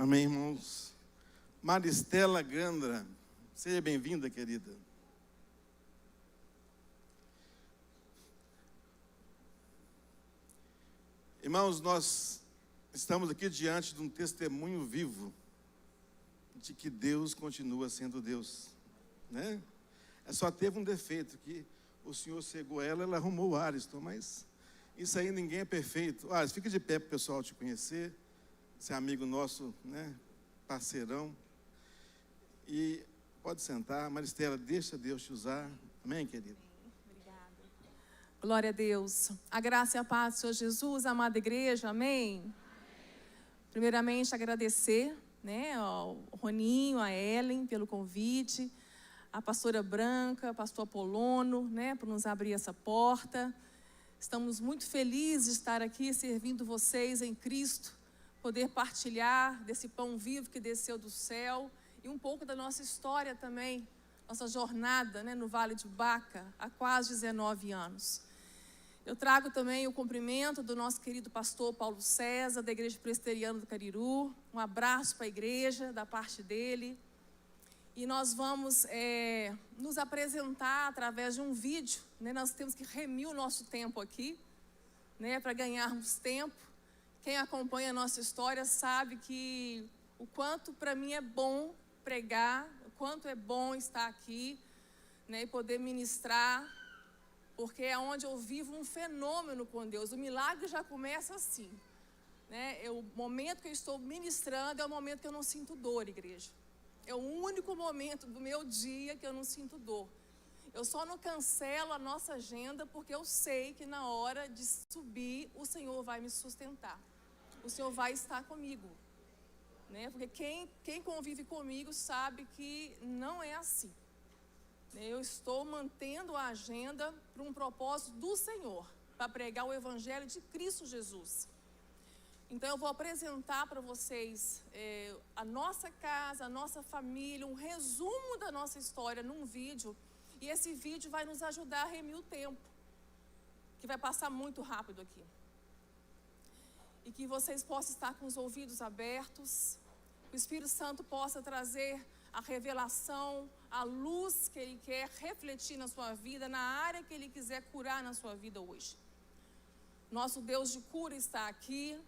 Amém, irmãos. Maristela Gandra, seja bem-vinda, querida. Irmãos, nós estamos aqui diante de um testemunho vivo de que Deus continua sendo Deus, né? Só teve um defeito, que o Senhor cegou ela arrumou o Ariston, mas isso aí ninguém é perfeito. Ariston, fica de pé para o pessoal te conhecer, esse amigo nosso, né, parceirão. E pode sentar. Maristela, deixa Deus te usar. Amém, querida? Obrigada. Glória a Deus. A graça e a paz do Senhor Jesus, amada igreja, amém? Primeiramente, agradecer, né, ao Roninho, a Ellen, pelo convite, a pastora Branca, pastor Apolono, né, por nos abrir essa porta. Estamos muito felizes de estar aqui servindo vocês em Cristo, poder partilhar desse pão vivo que desceu do céu e um pouco da nossa história também, nossa jornada, né, no Vale de Baca, há quase 19 anos. Eu trago também o cumprimento do nosso querido pastor Paulo César, da Igreja Presbiteriana do Cariru. Um abraço para a igreja, da parte dele. E nós vamos nos apresentar através de um vídeo, né? Nós temos que remir o nosso tempo aqui, né, para ganharmos tempo. Quem acompanha a nossa história sabe que o quanto para mim é bom pregar, o quanto é bom estar aqui, né, e poder ministrar, porque é onde eu vivo um fenômeno com Deus. O milagre já começa assim, né? O momento que eu estou ministrando é o momento que eu não sinto dor, igreja. É o único momento do meu dia que eu não sinto dor. Eu só não cancelo a nossa agenda porque eu sei que na hora de subir o Senhor vai me sustentar. O Senhor vai estar comigo, né? Porque quem convive comigo sabe que não é assim. Eu estou mantendo a agenda para um propósito do Senhor, para pregar o Evangelho de Cristo Jesus. Então eu vou apresentar para vocês a nossa casa, a nossa família, um resumo da nossa história num vídeo. E esse vídeo vai nos ajudar a remir o tempo, que vai passar muito rápido aqui. E que vocês possam estar com os ouvidos abertos, que o Espírito Santo possa trazer a revelação, a luz que Ele quer refletir na sua vida, na área que Ele quiser curar na sua vida hoje. Nosso Deus de cura está aqui,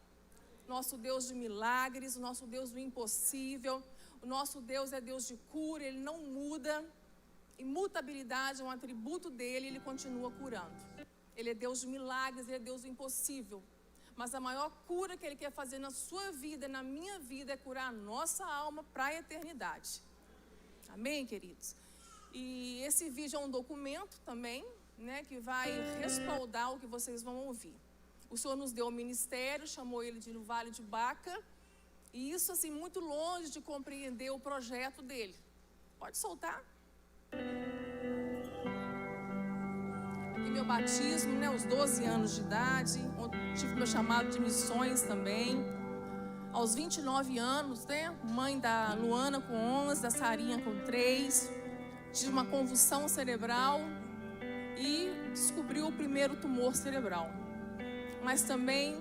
nosso Deus de milagres, o nosso Deus do impossível. O nosso Deus é Deus de cura, Ele não muda. Imutabilidade é um atributo dele, Ele continua curando. Ele é Deus de milagres, Ele é Deus do impossível. Mas a maior cura que Ele quer fazer na sua vida, na minha vida, é curar a nossa alma para a eternidade. Amém, queridos? E esse vídeo é um documento também, né, que vai respaldar o que vocês vão ouvir. O Senhor nos deu o ministério, chamou ele de no Vale de Baca, e isso assim muito longe de compreender o projeto dele. Pode soltar? E meu batismo, né, aos 12 anos de idade, tive meu chamado de missões também. Aos 29 anos, né, mãe da Luana com 11, da Sarinha com 3, tive uma convulsão cerebral e descobri o primeiro tumor cerebral. Mas também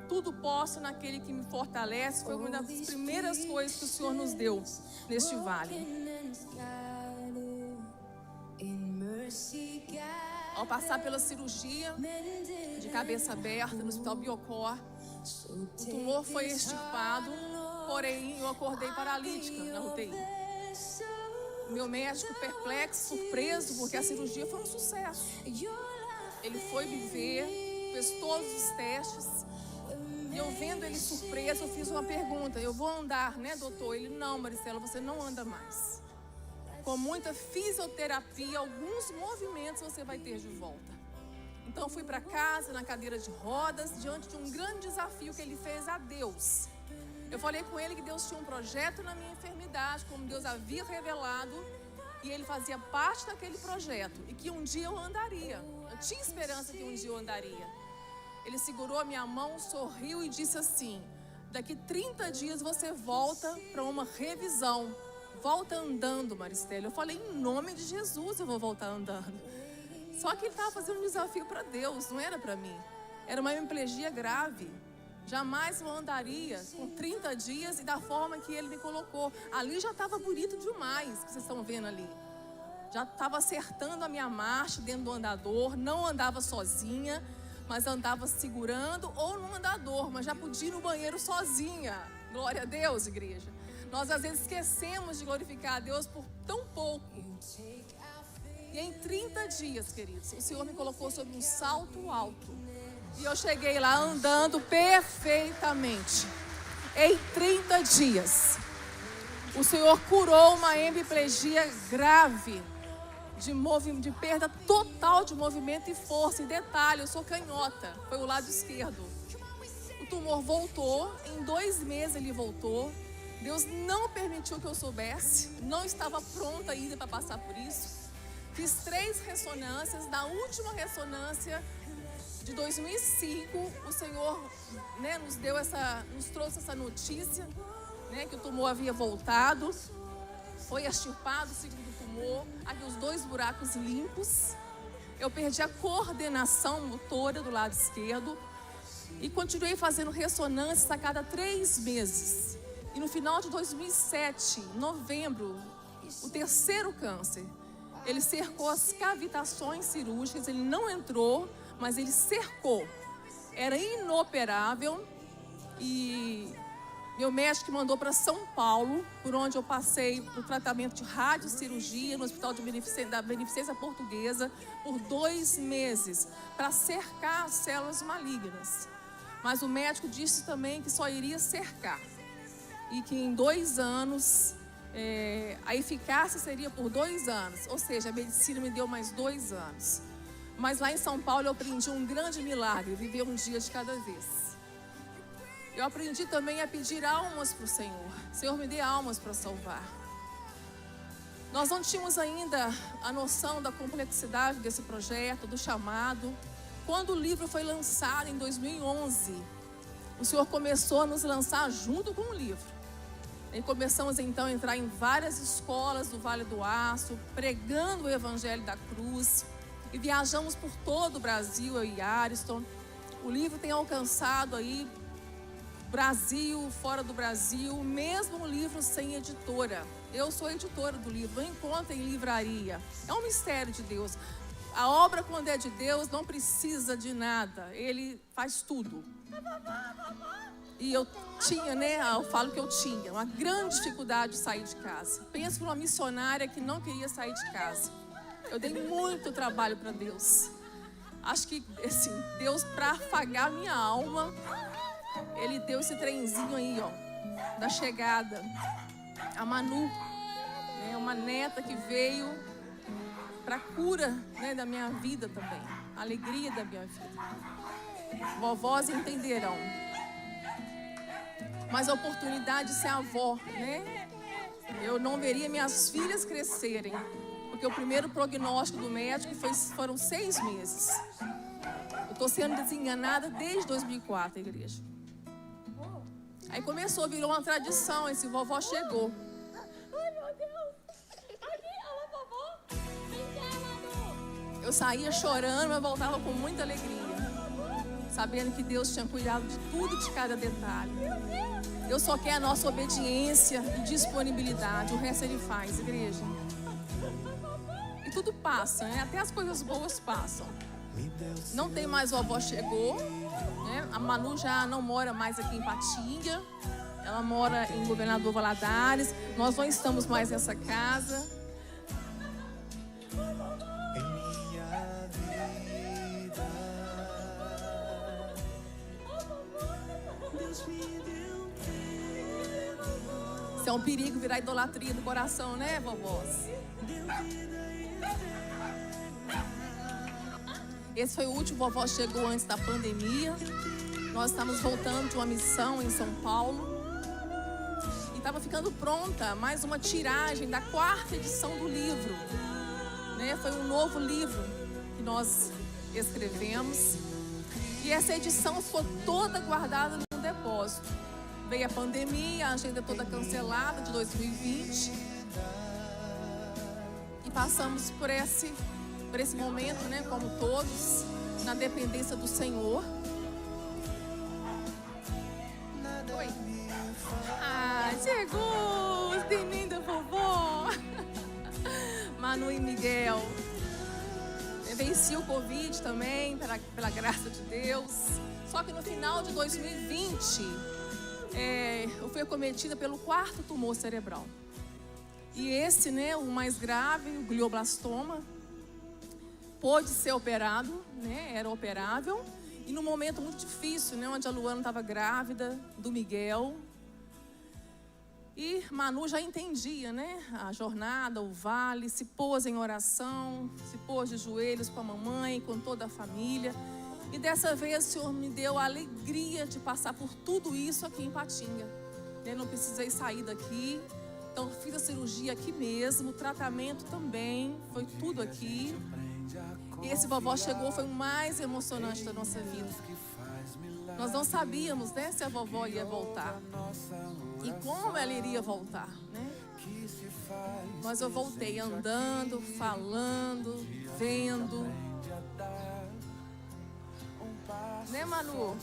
tudo posso naquele que me fortalece. Foi uma das primeiras coisas que o Senhor nos deu neste vale. Ao passar pela cirurgia de cabeça aberta no Hospital Biocor, o tumor foi extirpado, porém eu acordei paralítica na UTI. Meu médico perplexo, surpreso, porque a cirurgia foi um sucesso. Ele foi me ver, fez todos os testes, e eu vendo ele surpreso, eu fiz uma pergunta: eu vou andar, né, doutor? Ele: não, Maristela, você não anda mais. Com muita fisioterapia, alguns movimentos você vai ter de volta. Então eu fui para casa na cadeira de rodas, diante de um grande desafio que ele fez a Deus. Eu falei com ele que Deus tinha um projeto na minha enfermidade, como Deus havia revelado, e ele fazia parte daquele projeto, e que um dia eu andaria. Eu tinha esperança que um dia eu andaria. Ele segurou a minha mão, sorriu e disse assim: daqui 30 dias você volta para uma revisão. Volta andando, Maristela. Eu falei: em nome de Jesus eu vou voltar andando. Só que ele estava fazendo um desafio para Deus, não era para mim. Era uma hemiplegia grave, Jamais eu andaria com 30 dias e da forma que Ele me colocou. Ali já estava bonito demais, que vocês estão vendo ali. Já estava acertando a minha marcha dentro do andador, não andava sozinha, mas andava segurando ou no andador, mas já podia ir no banheiro sozinha. Glória a Deus, igreja. Nós às vezes esquecemos de glorificar a Deus por tão pouco. E em 30 dias, queridos, o Senhor me colocou sobre um salto alto. E eu cheguei lá andando perfeitamente. Em 30 dias, o Senhor curou uma hemiplegia grave, de perda total de movimento e força. E detalhe, eu sou canhota, foi o lado esquerdo. O tumor voltou, em 2 meses ele voltou. Deus não permitiu que eu soubesse, não estava pronta ainda para passar por isso. Fiz 3 ressonâncias, na última ressonância de 2005, o Senhor, né, nos trouxe essa notícia, né, que o tumor havia voltado, foi extirpado o segundo tumor, aqui os 2 buracos limpos. Eu perdi a coordenação motora do lado esquerdo e continuei fazendo ressonâncias a cada 3 meses. E no final de 2007, novembro, o 3º câncer, ele cercou as cavitações cirúrgicas, ele não entrou, mas ele cercou. Era inoperável e meu médico mandou para São Paulo, por onde eu passei o tratamento de radiocirurgia no Hospital da Beneficência Portuguesa por 2 meses, para cercar as células malignas. Mas o médico disse também que só iria cercar e que em 2 anos, a eficácia seria por 2 anos, ou seja, a medicina me deu mais 2 anos. Mas lá em São Paulo eu aprendi um grande milagre, viver um dia de cada vez. Eu aprendi também a pedir almas para o Senhor. Senhor, me dê almas para salvar. Nós não tínhamos ainda a noção da complexidade desse projeto, do chamado. Quando o livro foi lançado em 2011, o Senhor começou a nos lançar junto com o livro. E começamos então a entrar em várias escolas do Vale do Aço, pregando o Evangelho da Cruz. E viajamos por todo o Brasil, eu e Ariston. O livro tem alcançado aí Brasil, fora do Brasil, mesmo um livro sem editora. Eu sou editora do livro, não encontra em livraria. É um mistério de Deus. A obra, quando é de Deus, não precisa de nada. Ele faz tudo. E eu tinha, né? Eu falo que eu tinha uma grande dificuldade de sair de casa. Penso por uma missionária que não queria sair de casa. Eu dei muito trabalho para Deus. Acho que, assim, Deus, para afagar minha alma, Ele deu esse trenzinho aí, ó, da chegada. A Manu, né, uma neta que veio para a cura, né, da minha vida também. A alegria da minha vida. Vovós entenderão. Mas a oportunidade de ser avó, né? Eu não veria minhas filhas crescerem. Porque o primeiro prognóstico do médico foram 6 meses. Eu estou sendo desenganada desde 2004, igreja. Aí virou uma tradição, esse vovó chegou. Ai, meu Deus! Aqui, olha a vovó! Vem cá, Manu! Eu saía chorando, mas voltava com muita alegria. Sabendo que Deus tinha cuidado de tudo, de cada detalhe. Deus só quer a nossa obediência e disponibilidade. O resto Ele faz, igreja. E tudo passa, né? Até as coisas boas passam. Não tem mais vovó chegou, né? A Manu já não mora mais aqui em Patinga. Ela mora em Governador Valadares. Nós não estamos mais nessa casa. Isso é um perigo virar idolatria do coração, né, vovós? Esse foi o último vovó chegou antes da pandemia. Nós estamos voltando de uma missão em São Paulo. E estava ficando pronta mais uma tiragem da 4ª edição do livro. Né? Foi um novo livro que nós escrevemos. E essa edição ficou toda guardada no depósito. Veio a pandemia, a agenda toda cancelada de 2020. E passamos por esse momento, né, como todos, na dependência do Senhor. linda, vovó. Manu e Miguel. Eu venci o Covid também, pela graça de Deus. Só que no final de 2020, eu fui acometida pelo 4º tumor cerebral. E esse, né, o mais grave, o glioblastoma, pôde ser operado, né, era operável. E num momento muito difícil, né, onde a Luana estava grávida do Miguel. E Manu já entendia, né, a jornada, o vale, se pôs em oração, se pôs de joelhos com a mamãe, com toda a família. E dessa vez o Senhor me deu a alegria de passar por tudo isso aqui em Patinga. Eu não precisei sair daqui, então fiz a cirurgia aqui mesmo, o tratamento também, foi tudo aqui. E esse vovó chegou, foi o mais emocionante da nossa vida. Nós não sabíamos, né, se a vovó ia voltar e como ela iria voltar, né? Mas eu voltei andando, falando, vendo. Né, Manu?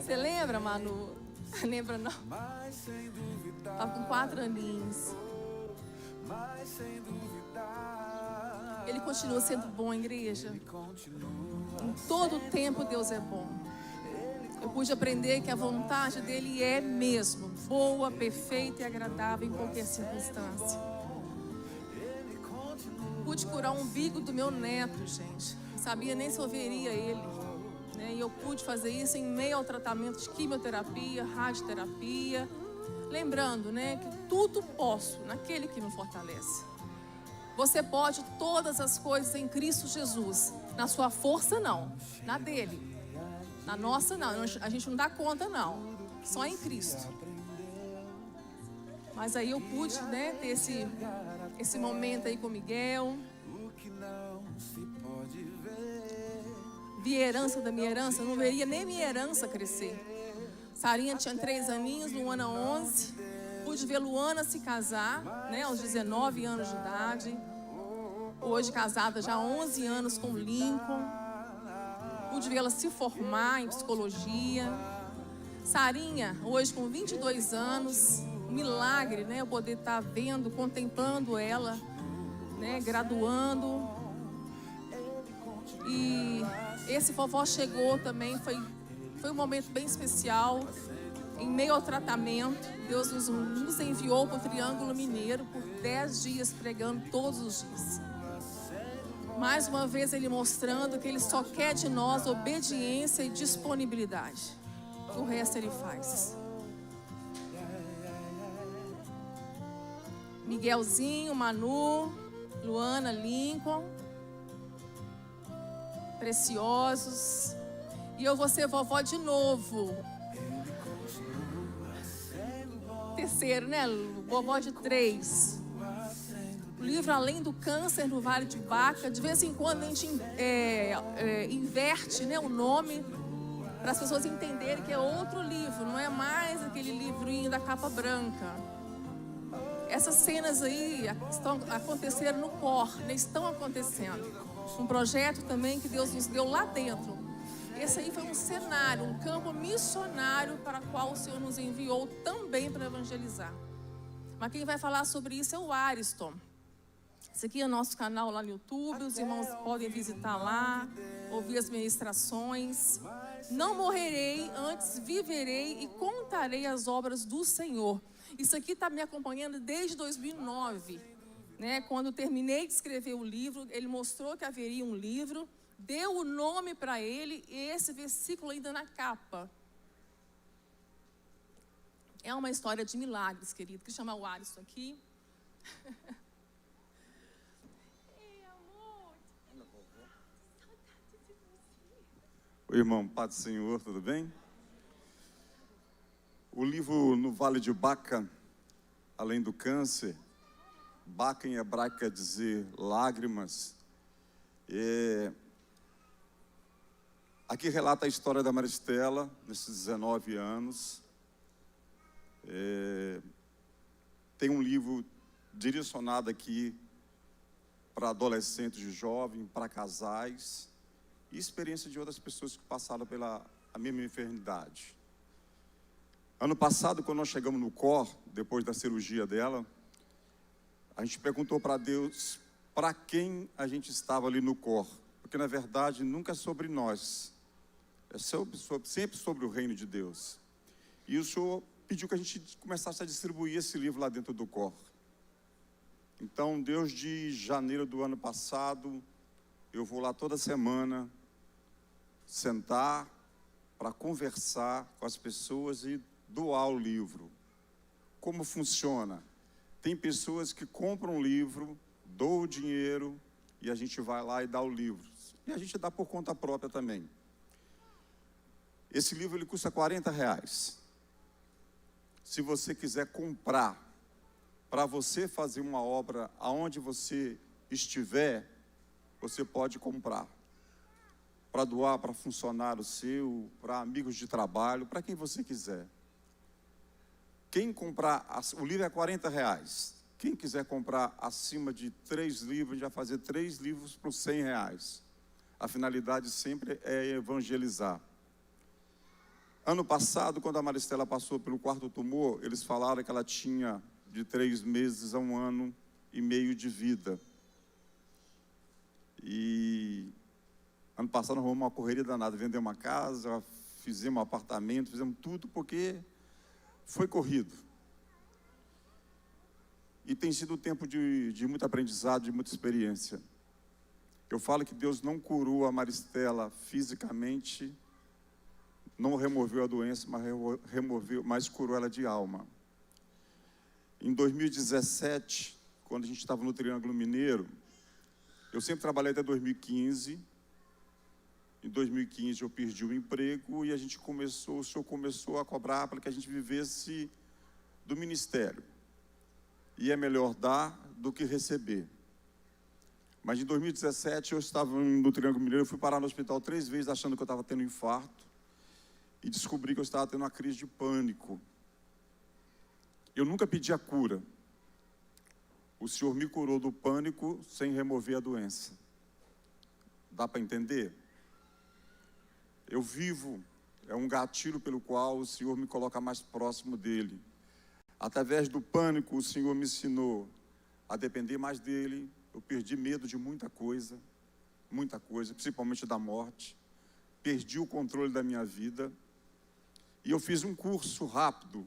Você lembra, Manu? Lembra não? Estava com 4 aninhos. Ele continua sendo bom, igreja. Em todo o tempo Deus é bom. Eu pude aprender que a vontade dele é mesmo boa, perfeita e agradável em qualquer circunstância. Pude curar o umbigo do meu neto, gente. Não sabia nem se eu veria ele. Né? E eu pude fazer isso em meio ao tratamento de quimioterapia, radioterapia. Lembrando, né, que tudo posso naquele que me fortalece. Você pode todas as coisas em Cristo Jesus. Na sua força, não. Na dele. Na nossa, não. A gente não dá conta, não. Só em Cristo. Mas aí eu pude, né, ter esse momento aí com o Miguel. Vi a herança da minha herança. Não veria nem minha herança crescer. Sarinha tinha 3 aninhos, Luana 11. Pude ver Luana se casar, né, aos 19 anos de idade. Hoje casada já há 11 anos com o Lincoln. Pude vê-la se formar em psicologia. Sarinha, hoje com 22 anos. Milagre, né, eu poder estar vendo, contemplando ela, né, graduando. E esse vovó chegou também, foi um momento bem especial. Em meio ao tratamento, Deus nos enviou para o Triângulo Mineiro por 10 dias, pregando todos os dias. Mais uma vez Ele mostrando que Ele só quer de nós obediência e disponibilidade. O resto Ele faz. Miguelzinho, Manu, Luana, Lincoln, preciosos. E eu vou ser vovó de novo. Terceiro, né? Vovó de 3. O livro Além do Câncer no Vale de Baca. De vez em quando a gente inverte, né, o nome para as pessoas entenderem que é outro livro. Não é mais aquele livrinho da capa branca. Essas cenas aí aconteceram no COR, né, estão acontecendo. Um projeto também que Deus nos deu lá dentro. Esse aí foi um cenário, um campo missionário para o qual o Senhor nos enviou também para evangelizar. Mas quem vai falar sobre isso é o Ariston. Esse aqui é o nosso canal lá no YouTube, os irmãos podem visitar lá, ouvir as ministrações. Não morrerei, antes viverei e contarei as obras do Senhor. Isso aqui está me acompanhando desde 2009. Né? Quando terminei de escrever o livro, ele mostrou que haveria um livro, deu o nome para ele e esse versículo ainda na capa. É uma história de milagres, querido, que chama o Alisson aqui. Ei, amor. Oi, irmão, paz do Senhor, tudo bem? O livro No Vale de Baca, Além do Câncer, Baca em hebraico quer dizer lágrimas. Aqui relata a história da Maristela, nesses 19 anos. Tem um livro direcionado aqui para adolescentes e jovens, para casais, e experiência de outras pessoas que passaram pela mesma enfermidade. Ano passado, quando nós chegamos no COR, depois da cirurgia dela, a gente perguntou para Deus para quem a gente estava ali no cor, porque na verdade nunca é sobre nós, é sempre sobre o reino de Deus. E o Senhor pediu que a gente começasse a distribuir esse livro lá dentro do cor. Então, desde janeiro do ano passado, eu vou lá toda semana sentar para conversar com as pessoas e doar o livro. Como funciona? Tem pessoas que compram o livro, doam o dinheiro e a gente vai lá e dá o livro. E a gente dá por conta própria também. Esse livro ele custa R$40. Se você quiser comprar para você fazer uma obra aonde você estiver, você pode comprar. Para doar para funcionário seu, para amigos de trabalho, para quem você quiser. Quem comprar, o livro é R$40. Quem quiser comprar acima de 3 livros, já fazer 3 livros por R$100. A finalidade sempre é evangelizar. Ano passado, quando a Maristela passou pelo 4º tumor, eles falaram que ela tinha de 3 meses a 1 ano e meio de vida. E ano passado nós arrumamos uma correria danada, vendemos uma casa, fizemos um apartamento, fizemos tudo porque foi corrido. E tem sido um tempo de muito aprendizado, de muita experiência. Eu falo que Deus não curou a Maristela fisicamente, não removeu a doença, mas curou ela de alma. Em 2017, quando a gente estava no Triângulo Mineiro, eu sempre trabalhei até 2015. Em 2015 eu perdi o emprego e o senhor começou a cobrar para que a gente vivesse do ministério. E é melhor dar do que receber. Mas em 2017 eu estava no Triângulo Mineiro, eu fui parar no hospital 3 vezes achando que eu estava tendo infarto e descobri que eu estava tendo uma crise de pânico. Eu nunca pedi a cura. O Senhor me curou do pânico sem remover a doença. Dá para entender? Eu vivo, é um gatilho pelo qual o Senhor me coloca mais próximo dele. Através do pânico, o Senhor me ensinou a depender mais dele. Eu perdi medo de muita coisa, principalmente da morte. Perdi o controle da minha vida. E eu fiz um curso rápido,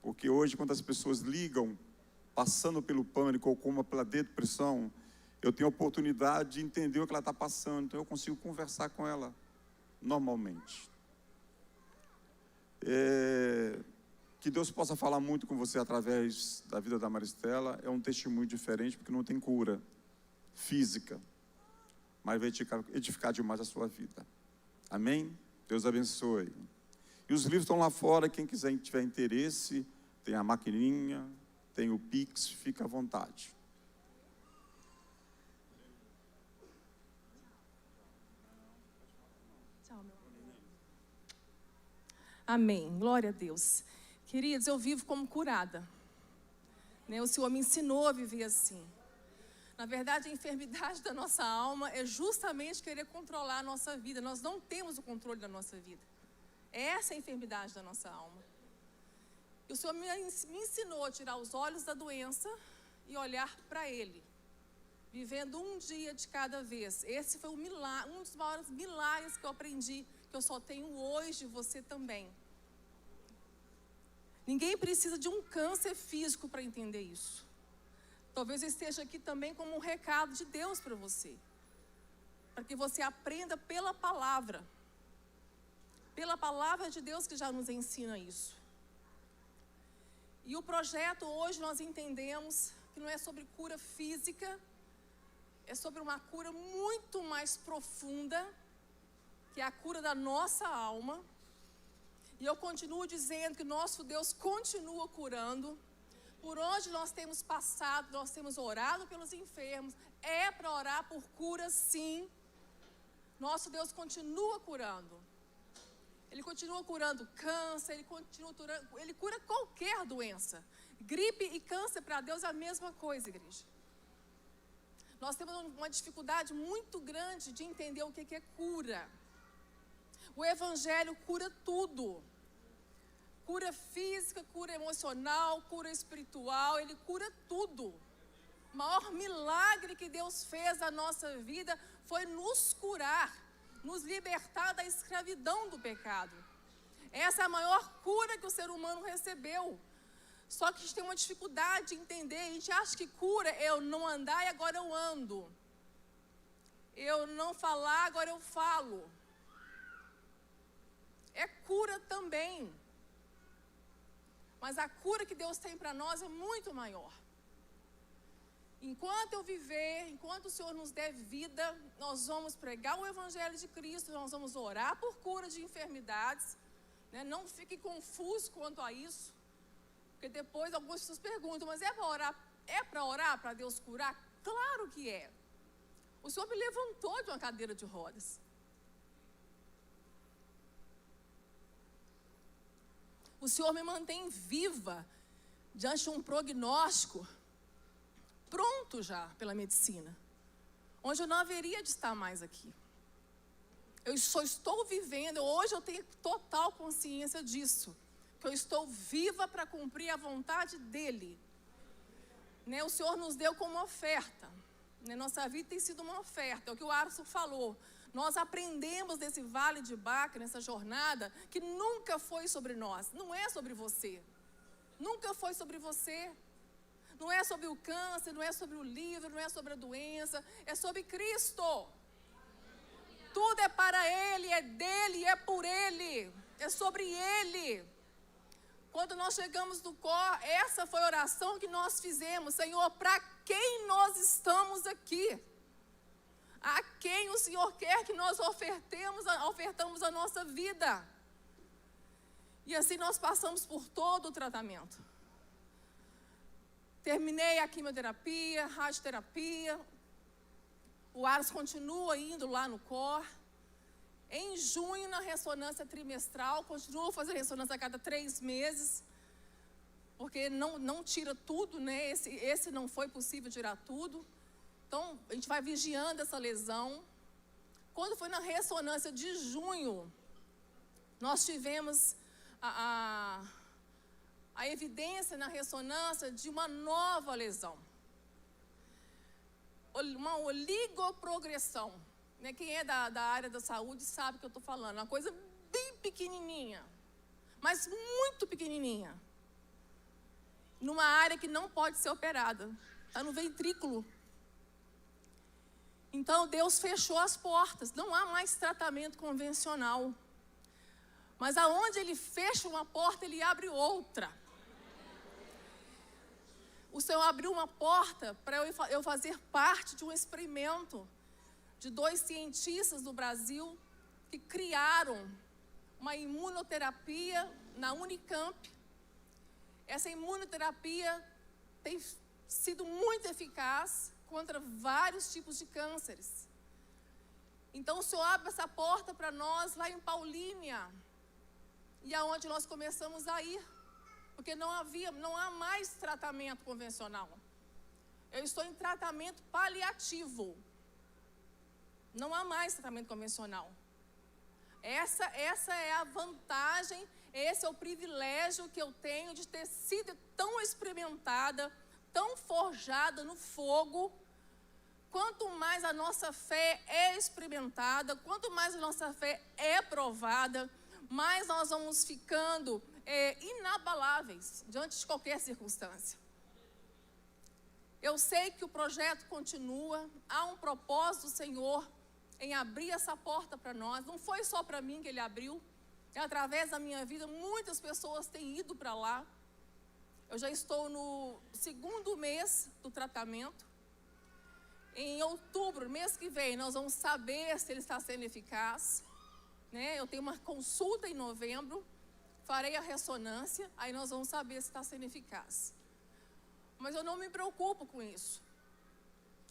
porque hoje, quando as pessoas ligam, passando pelo pânico ou como pela depressão, eu tenho a oportunidade de entender o que ela está passando, então eu consigo conversar com ela normalmente. Que Deus possa falar muito com você através da vida da Maristela. É um testemunho diferente, porque não tem cura física, mas vai edificar demais a sua vida. Amém? Deus abençoe. E os livros estão lá fora, quem quiser, tiver interesse, tem a maquininha, tem o Pix, fica à vontade. Tchau, meu amor. Amém, glória a Deus. Queridos, eu vivo como curada. O Senhor me ensinou a viver assim. Na verdade, a enfermidade da nossa alma é justamente querer controlar a nossa vida. Nós não temos o controle da nossa vida. Essa é a enfermidade da nossa alma. E o Senhor me ensinou a tirar os olhos da doença e olhar para Ele, vivendo um dia de cada vez. Esse foi um dos maiores milagres que eu aprendi, que eu só tenho hoje, você também. Ninguém precisa de um câncer físico para entender isso. Talvez eu esteja aqui também como um recado de Deus para você, para que você aprenda pela palavra de Deus, que já nos ensina isso. E o projeto hoje nós entendemos que não é sobre cura física, é sobre uma cura muito mais profunda, que é a cura da nossa alma. E eu continuo dizendo que nosso Deus continua curando. Por onde nós temos passado, nós temos orado pelos enfermos, é para orar por cura, sim. Nosso Deus continua curando. Ele continua curando câncer, ele cura qualquer doença. Gripe e câncer para Deus é a mesma coisa, igreja. Nós temos uma dificuldade muito grande de entender o que é cura. O Evangelho cura tudo. Cura física, cura emocional, cura espiritual, ele cura tudo. O maior milagre que Deus fez na nossa vida foi nos curar, nos libertar da escravidão do pecado. Essa é a maior cura que o ser humano recebeu. Só que a gente tem uma dificuldade de entender. A gente acha que cura é eu não andar e agora eu ando. Eu não falar, agora eu falo. É cura também. Mas a cura que Deus tem para nós é muito maior. Enquanto eu viver, enquanto o Senhor nos der vida, nós vamos pregar o Evangelho de Cristo, nós vamos orar por cura de enfermidades, né? Não fique confuso quanto a isso, porque depois algumas pessoas perguntam, mas é para orar para Deus curar? Claro que é. O Senhor me levantou de uma cadeira de rodas. O Senhor me mantém viva diante de um prognóstico pronto já pela medicina, onde eu não haveria de estar mais aqui. Eu só estou vivendo, hoje eu tenho total consciência disso, que eu estou viva para cumprir a vontade dEle. Né? O Senhor nos deu como oferta, né? Nossa vida tem sido uma oferta, é o que o Arso falou. Nós aprendemos nesse vale de Baca, nessa jornada, que nunca foi sobre nós, não é sobre você, nunca foi sobre você. Não é sobre o câncer, não é sobre o livro, não é sobre a doença, é sobre Cristo. Tudo é para Ele, é dEle, é por Ele, é sobre Ele. Quando nós chegamos no cor, essa foi a oração que nós fizemos. Senhor, para quem nós estamos aqui? A quem o Senhor quer que nós ofertamos a nossa vida? E assim nós passamos por todo o tratamento. Terminei a quimioterapia, radioterapia. O Aros continua indo lá no COR. Em junho, na ressonância trimestral, continuo fazendo ressonância a cada 3 meses, porque não tira tudo, né? Esse não foi possível tirar tudo. Então, a gente vai vigiando essa lesão. Quando foi na ressonância de junho, nós tivemos a evidência na ressonância de uma nova lesão. Uma oligoprogressão. Né? Quem é da área da saúde sabe o que eu estou falando. Uma coisa bem pequenininha, mas muito pequenininha. Numa área que não pode ser operada. Está no ventrículo. Então Deus fechou as portas. Não há mais tratamento convencional. Mas aonde Ele fecha uma porta, Ele abre outra. O Senhor abriu uma porta para eu fazer parte de um experimento de 2 cientistas do Brasil que criaram uma imunoterapia na Unicamp. Essa imunoterapia tem sido muito eficaz contra vários tipos de cânceres. Então o Senhor abre essa porta para nós lá em Paulínia, e aonde nós começamos a ir. Porque não há mais tratamento convencional. Eu estou em tratamento paliativo. Não há mais tratamento convencional. Essa é a vantagem, esse é o privilégio que eu tenho de ter sido tão experimentada, tão forjada no fogo. Quanto mais a nossa fé é experimentada, quanto mais a nossa fé é provada, mais nós vamos ficando inabaláveis diante de qualquer circunstância. Eu sei que o projeto continua, há um propósito do Senhor em abrir essa porta para nós. Não foi só para mim que Ele abriu, através da minha vida, muitas pessoas têm ido para lá. Eu já estou no 2º mês do tratamento. Em outubro, mês que vem, nós vamos saber se ele está sendo eficaz. Né? Eu tenho uma consulta em novembro. Farei a ressonância, aí nós vamos saber se está sendo eficaz. Mas eu não me preocupo com isso.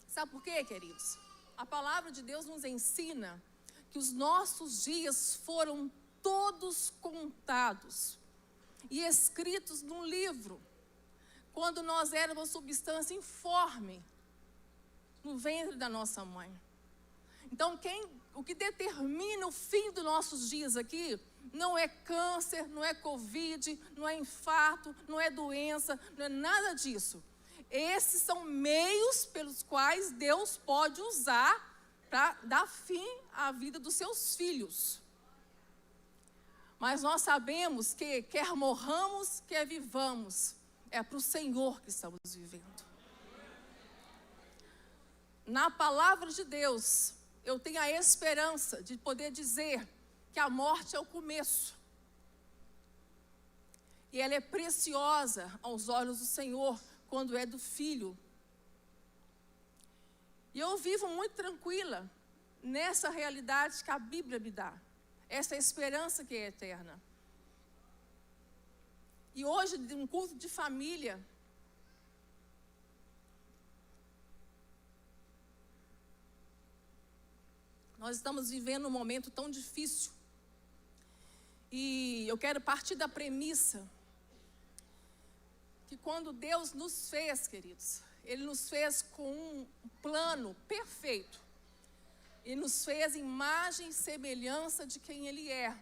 Sabe por quê, queridos? A palavra de Deus nos ensina que os nossos dias foram todos contados e escritos num livro, quando nós éramos substância informe no ventre da nossa mãe. Então, o que determina o fim dos nossos dias aqui não é câncer, não é Covid, não é infarto, não é doença, não é nada disso. Esses são meios pelos quais Deus pode usar para dar fim à vida dos seus filhos. Mas nós sabemos que quer morramos, quer vivamos, é para o Senhor que estamos vivendo. Na palavra de Deus, eu tenho a esperança de poder dizer que a morte é o começo. E ela é preciosa aos olhos do Senhor quando é do Filho. E eu vivo muito tranquila nessa realidade que a Bíblia me dá. Essa esperança que é eterna. E hoje, de um culto de família, nós estamos vivendo um momento tão difícil. E eu quero partir da premissa que quando Deus nos fez, queridos, Ele nos fez com um plano perfeito. E nos fez imagem e semelhança de quem Ele é.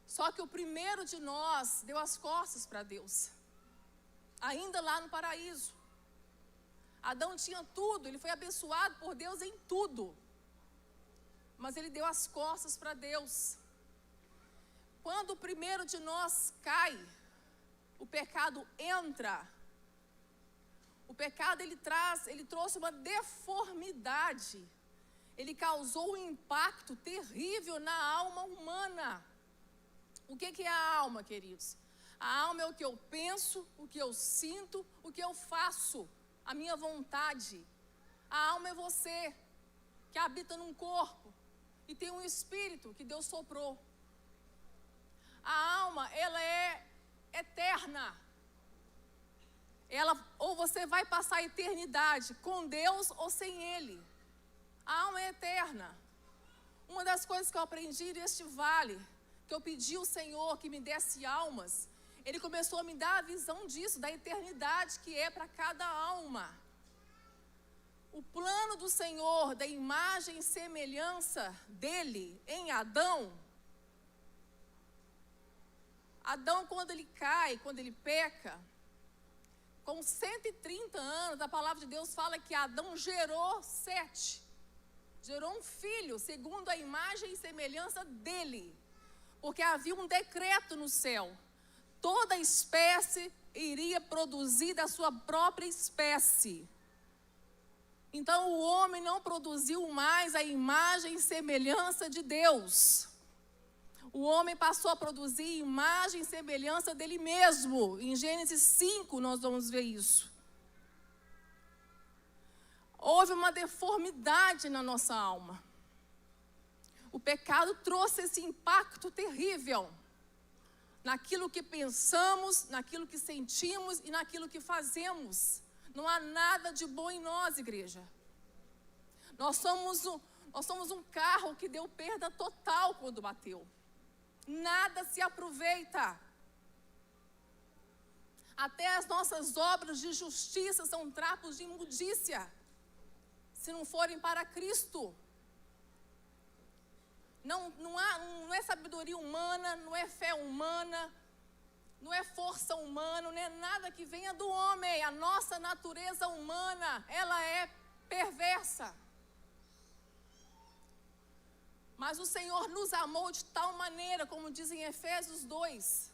Só que o primeiro de nós deu as costas para Deus. Ainda lá no paraíso. Adão tinha tudo, ele foi abençoado por Deus em tudo. Mas ele deu as costas para Deus. Quando o primeiro de nós cai, o pecado entra. O pecado ele trouxe uma deformidade. Ele causou um impacto terrível na alma humana. O que é a alma, queridos? A alma é o que eu penso, o que eu sinto, o que eu faço, a minha vontade. A alma é você, que habita num corpo e tem um espírito que Deus soprou. A alma, ela é eterna. Ou você vai passar a eternidade com Deus ou sem Ele. A alma é eterna. Uma das coisas que eu aprendi neste vale, que eu pedi ao Senhor que me desse almas, Ele começou a me dar a visão disso, da eternidade que é para cada alma. O plano do Senhor, da imagem e semelhança dEle em Adão, quando ele cai, quando ele peca, com 130 anos, a palavra de Deus fala que Adão gerou Sete. Gerou um filho, segundo a imagem e semelhança dele. Porque havia um decreto no céu. Toda espécie iria produzir da sua própria espécie. Então o homem não produziu mais a imagem e semelhança de Deus. O homem passou a produzir imagem e semelhança dele mesmo. Em Gênesis 5 nós vamos ver isso. Houve uma deformidade na nossa alma. O pecado trouxe esse impacto terrível naquilo que pensamos, naquilo que sentimos e naquilo que fazemos. Não há nada de bom em nós, igreja. Nós somos um carro que deu perda total quando bateu. Nada se aproveita. Até as nossas obras de justiça são trapos de imundícia, se não forem para Cristo. Não é sabedoria humana, não é fé humana, não é força humana, não é nada que venha do homem. A nossa natureza humana, ela é perversa. Mas o Senhor nos amou de tal maneira, como diz em Efésios 2,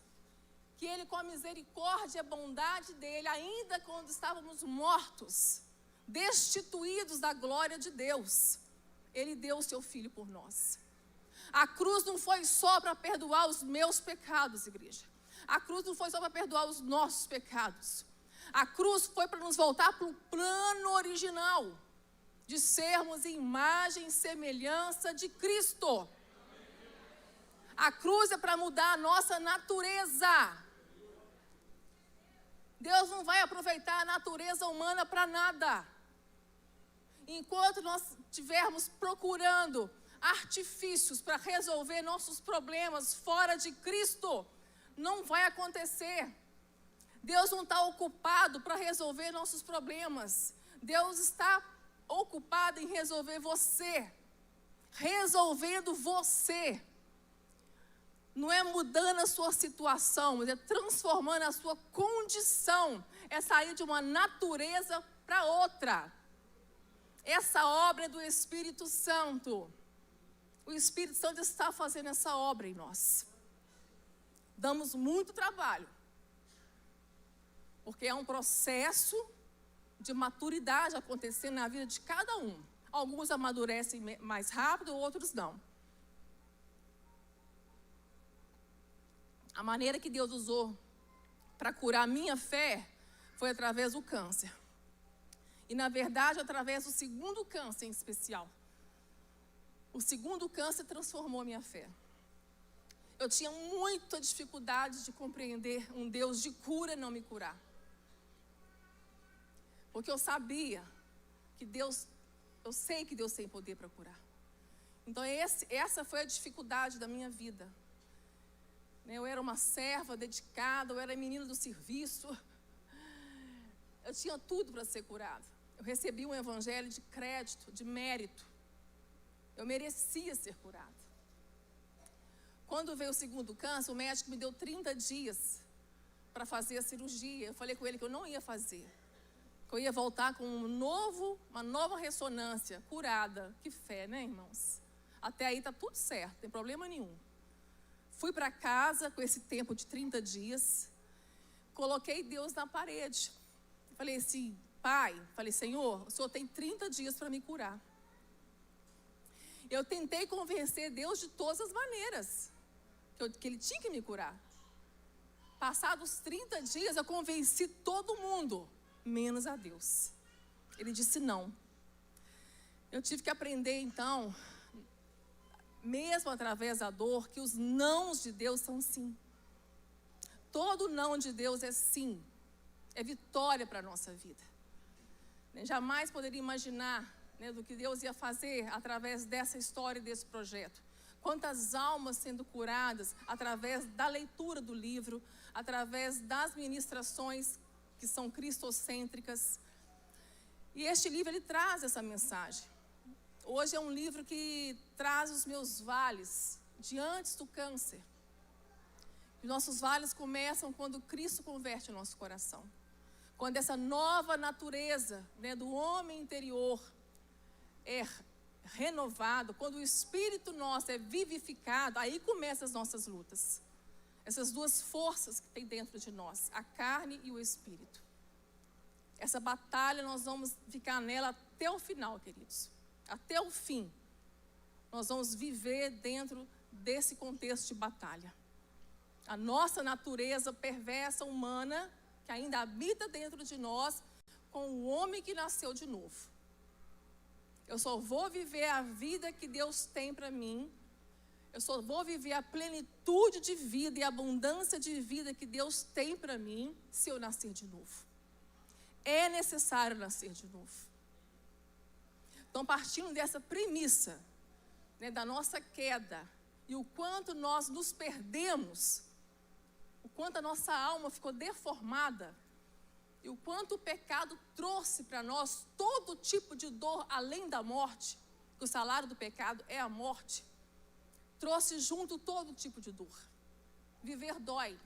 que Ele, com a misericórdia e a bondade dEle, ainda quando estávamos mortos, destituídos da glória de Deus, Ele deu o seu Filho por nós. A cruz não foi só para perdoar os meus pecados, igreja. A cruz não foi só para perdoar os nossos pecados. A cruz foi para nos voltar para o plano original, de sermos imagem e semelhança de Cristo. A cruz é para mudar a nossa natureza. Deus não vai aproveitar a natureza humana para nada. Enquanto nós estivermos procurando artifícios para resolver nossos problemas fora de Cristo, não vai acontecer. Deus não está ocupado para resolver nossos problemas. Deus está ocupado em resolver você. Resolvendo você. não é mudando a sua situação, mas é transformando a sua condição. É sair de uma natureza para outra. Essa obra é do Espírito Santo. O Espírito Santo está fazendo essa obra em nós. Damos muito trabalho, porque é um processo de maturidade acontecendo na vida de cada um. Alguns amadurecem mais rápido, outros não. A maneira que Deus usou para curar a minha fé foi através do câncer. E, na verdade, através do segundo câncer em especial. O segundo câncer transformou a minha fé. Eu tinha muita dificuldade de compreender um Deus de cura não me curar. Porque eu sabia que Deus, eu sei que Deus tem poder para curar. Então essa foi a dificuldade da minha vida. Eu era uma serva dedicada, eu era menina do serviço. Eu tinha tudo para ser curada. Eu recebi um evangelho de crédito, de mérito. Eu merecia ser curada. Quando veio o segundo câncer, o médico me deu 30 dias para fazer a cirurgia. Eu falei com ele que eu não ia fazer. Que eu ia voltar com uma nova ressonância, curada. Que fé, né, irmãos? Até aí está tudo certo, não tem problema nenhum. Fui para casa com esse tempo de 30 dias. Coloquei Deus na parede. Falei assim, Pai, Senhor, o Senhor tem 30 dias para me curar. Eu tentei convencer Deus de todas as maneiras, que Ele tinha que me curar. Passados 30 dias, eu convenci todo mundo, menos a Deus. Ele disse não. Eu tive que aprender, então, mesmo através da dor, que os nãos de Deus são sim. Todo não de Deus é sim. É vitória para a nossa vida. Jamais poderia imaginar, do que Deus ia fazer através dessa história e desse projeto. Quantas almas sendo curadas através da leitura do livro, através das ministrações que são cristocêntricas. E este livro, ele traz essa mensagem. Hoje é um livro que traz os meus vales de antes do câncer. Os nossos vales começam quando Cristo converte o nosso coração. Quando essa nova natureza, do homem interior é renovado, quando o espírito nosso é vivificado, aí começam as nossas lutas. Essas duas forças que tem dentro de nós, a carne e o espírito. Essa batalha nós vamos ficar nela até o final, queridos. Até o fim. Nós vamos viver dentro desse contexto de batalha. A nossa natureza perversa, humana, que ainda habita dentro de nós, com o homem que nasceu de novo. Eu só vou viver a vida que Deus tem para mim. Eu só vou viver a plenitude de vida e a abundância de vida que Deus tem para mim se eu nascer de novo. É necessário nascer de novo. Então, partindo dessa premissa, da nossa queda, e o quanto nós nos perdemos, o quanto a nossa alma ficou deformada, e o quanto o pecado trouxe para nós todo tipo de dor além da morte, que o salário do pecado é a morte, trouxe junto todo tipo de dor. Viver dói.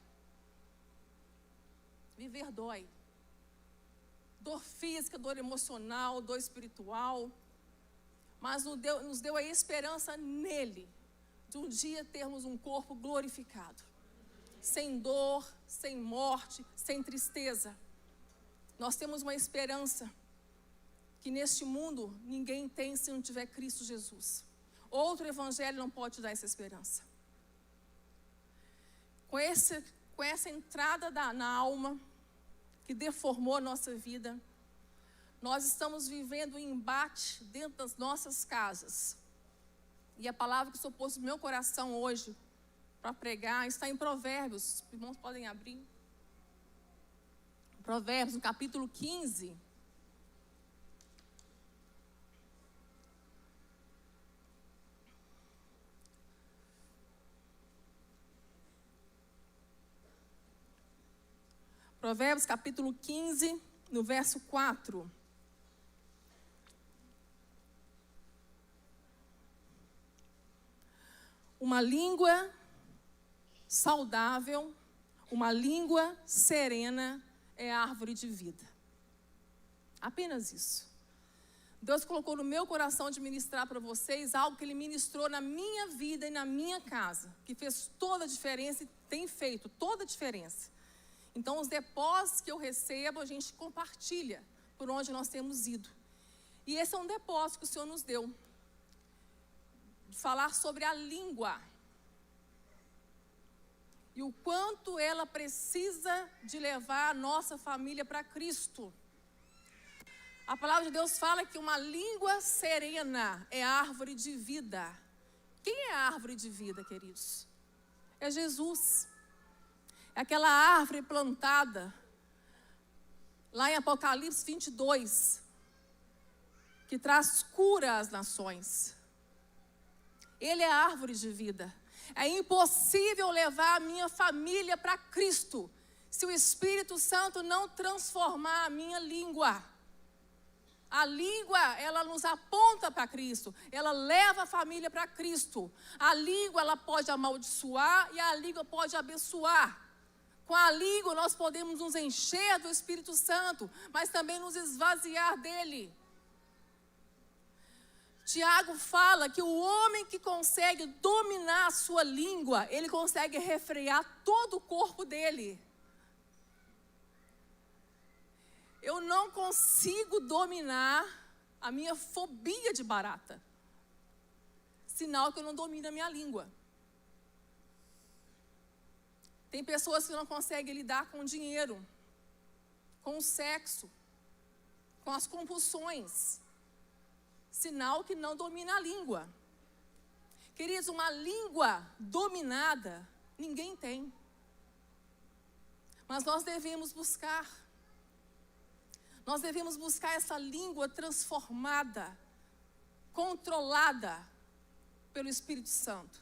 Viver dói. Dor física, dor emocional, dor espiritual. Mas nos deu a esperança nele, de um dia termos um corpo glorificado. Sem dor, sem morte, sem tristeza. Nós temos uma esperança que neste mundo ninguém tem se não tiver Cristo Jesus. Outro evangelho não pode te dar essa esperança. Com essa entrada na alma, que deformou a nossa vida, nós estamos vivendo um embate dentro das nossas casas. E a palavra que o Senhor pôs no meu coração hoje, para pregar, está em Provérbios. Os irmãos podem abrir. Provérbios, no capítulo 15. Provérbios, capítulo 15, no verso 4. Uma língua saudável, uma língua serena é árvore de vida. Apenas isso. Deus colocou no meu coração de ministrar para vocês algo que Ele ministrou na minha vida e na minha casa, que fez toda a diferença e tem feito toda a diferença. Então, os depósitos que eu recebo, a gente compartilha por onde nós temos ido. E esse é um depósito que o Senhor nos deu. De falar sobre a língua. E o quanto ela precisa de levar a nossa família para Cristo. A palavra de Deus fala que uma língua serena é árvore de vida. Quem é a árvore de vida, queridos? É Jesus. É aquela árvore plantada lá em Apocalipse 22, que traz cura às nações. Ele é a árvore de vida. É impossível levar a minha família para Cristo se o Espírito Santo não transformar a minha língua. A língua, ela nos aponta para Cristo. Ela leva a família para Cristo. A língua, ela pode amaldiçoar e a língua pode abençoar. Com a língua nós podemos nos encher do Espírito Santo, mas também nos esvaziar dele. Tiago fala que o homem que consegue dominar a sua língua, ele consegue refrear todo o corpo dele. Eu não consigo dominar a minha fobia de barata. Sinal que eu não domino a minha língua. Tem pessoas que não conseguem lidar com o dinheiro, com o sexo, com as compulsões. Sinal que não domina a língua. Queridos, uma língua dominada, ninguém tem. Mas nós devemos buscar. Nós devemos buscar essa língua transformada, controlada pelo Espírito Santo.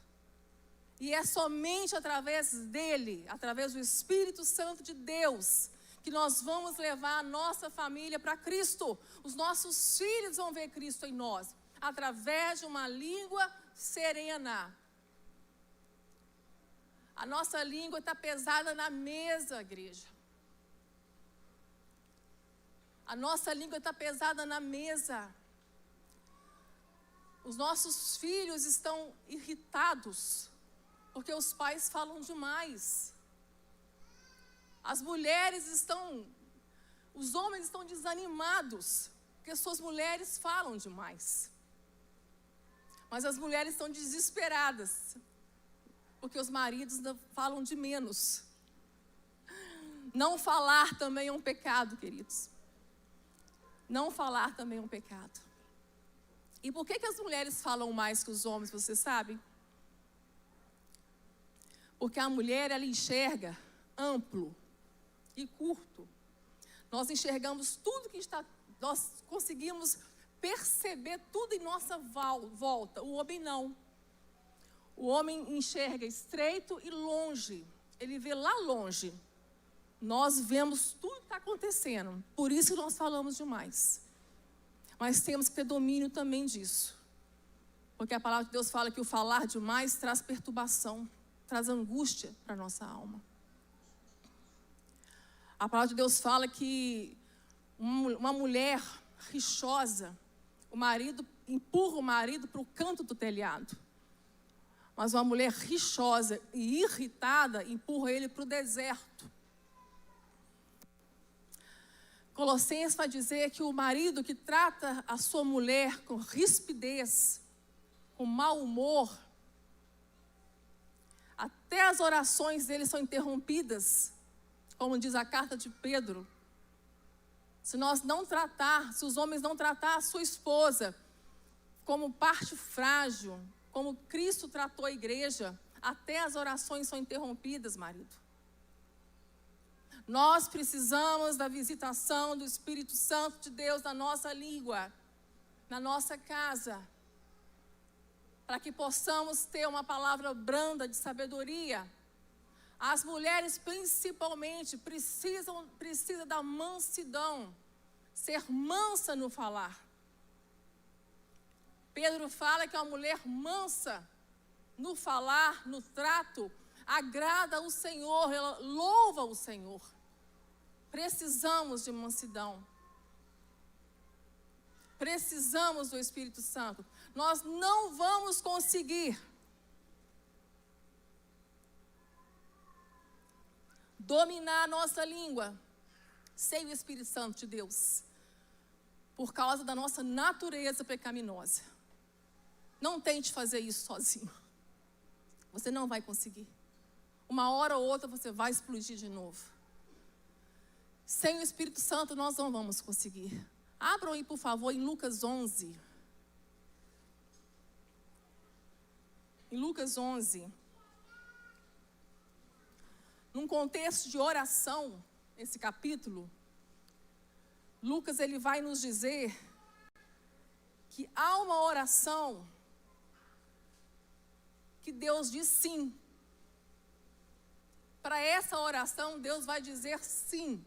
E é somente através dele, através do Espírito Santo de Deus, que nós vamos levar a nossa família para Cristo. Os nossos filhos vão ver Cristo em nós, através de uma língua serena. A nossa língua está pesada na mesa, igreja. A nossa língua está pesada na mesa. Os nossos filhos estão irritados, porque os pais falam demais. As mulheres os homens estão desanimados, porque suas mulheres falam demais. Mas as mulheres estão desesperadas, porque os maridos falam de menos. Não falar também é um pecado, queridos. Não falar também é um pecado. E por que as mulheres falam mais que os homens, você sabe? Porque a mulher, ela enxerga amplo e curto. Nós enxergamos tudo que está, nós conseguimos perceber tudo em nossa volta. O homem não. O homem enxerga estreito e longe. Ele vê lá longe. Nós vemos tudo que está acontecendo. Por isso nós falamos demais. Mas temos que ter domínio também disso. Porque a palavra de Deus fala que o falar demais traz perturbação, traz angústia para a nossa alma. A palavra de Deus fala que uma mulher rixosa, o marido empurra o marido para o canto do telhado. Mas uma mulher rixosa e irritada empurra ele para o deserto. Colossenses vai dizer que o marido que trata a sua mulher com rispidez, com mau humor, até as orações dele são interrompidas, como diz a carta de Pedro. Se os homens não tratar a sua esposa como parte frágil, como Cristo tratou a igreja, até as orações são interrompidas, marido. Nós precisamos da visitação do Espírito Santo de Deus na nossa língua, na nossa casa, para que possamos ter uma palavra branda de sabedoria. As mulheres principalmente precisam da mansidão, ser mansa no falar. Pedro fala que uma mulher mansa no falar, no trato, agrada o Senhor, ela louva o Senhor. Precisamos de mansidão. Precisamos do Espírito Santo. Nós não vamos conseguir dominar a nossa língua sem o Espírito Santo de Deus, por causa da nossa natureza pecaminosa. Não tente fazer isso sozinho. Você não vai conseguir. Uma hora ou outra você vai explodir de novo. Sem o Espírito Santo nós não vamos conseguir. Abram aí, por favor, em Lucas 11. Em Lucas 11. Num contexto de oração, esse capítulo, Lucas ele vai nos dizer que há uma oração que Deus diz sim. Para essa oração, Deus vai dizer sim.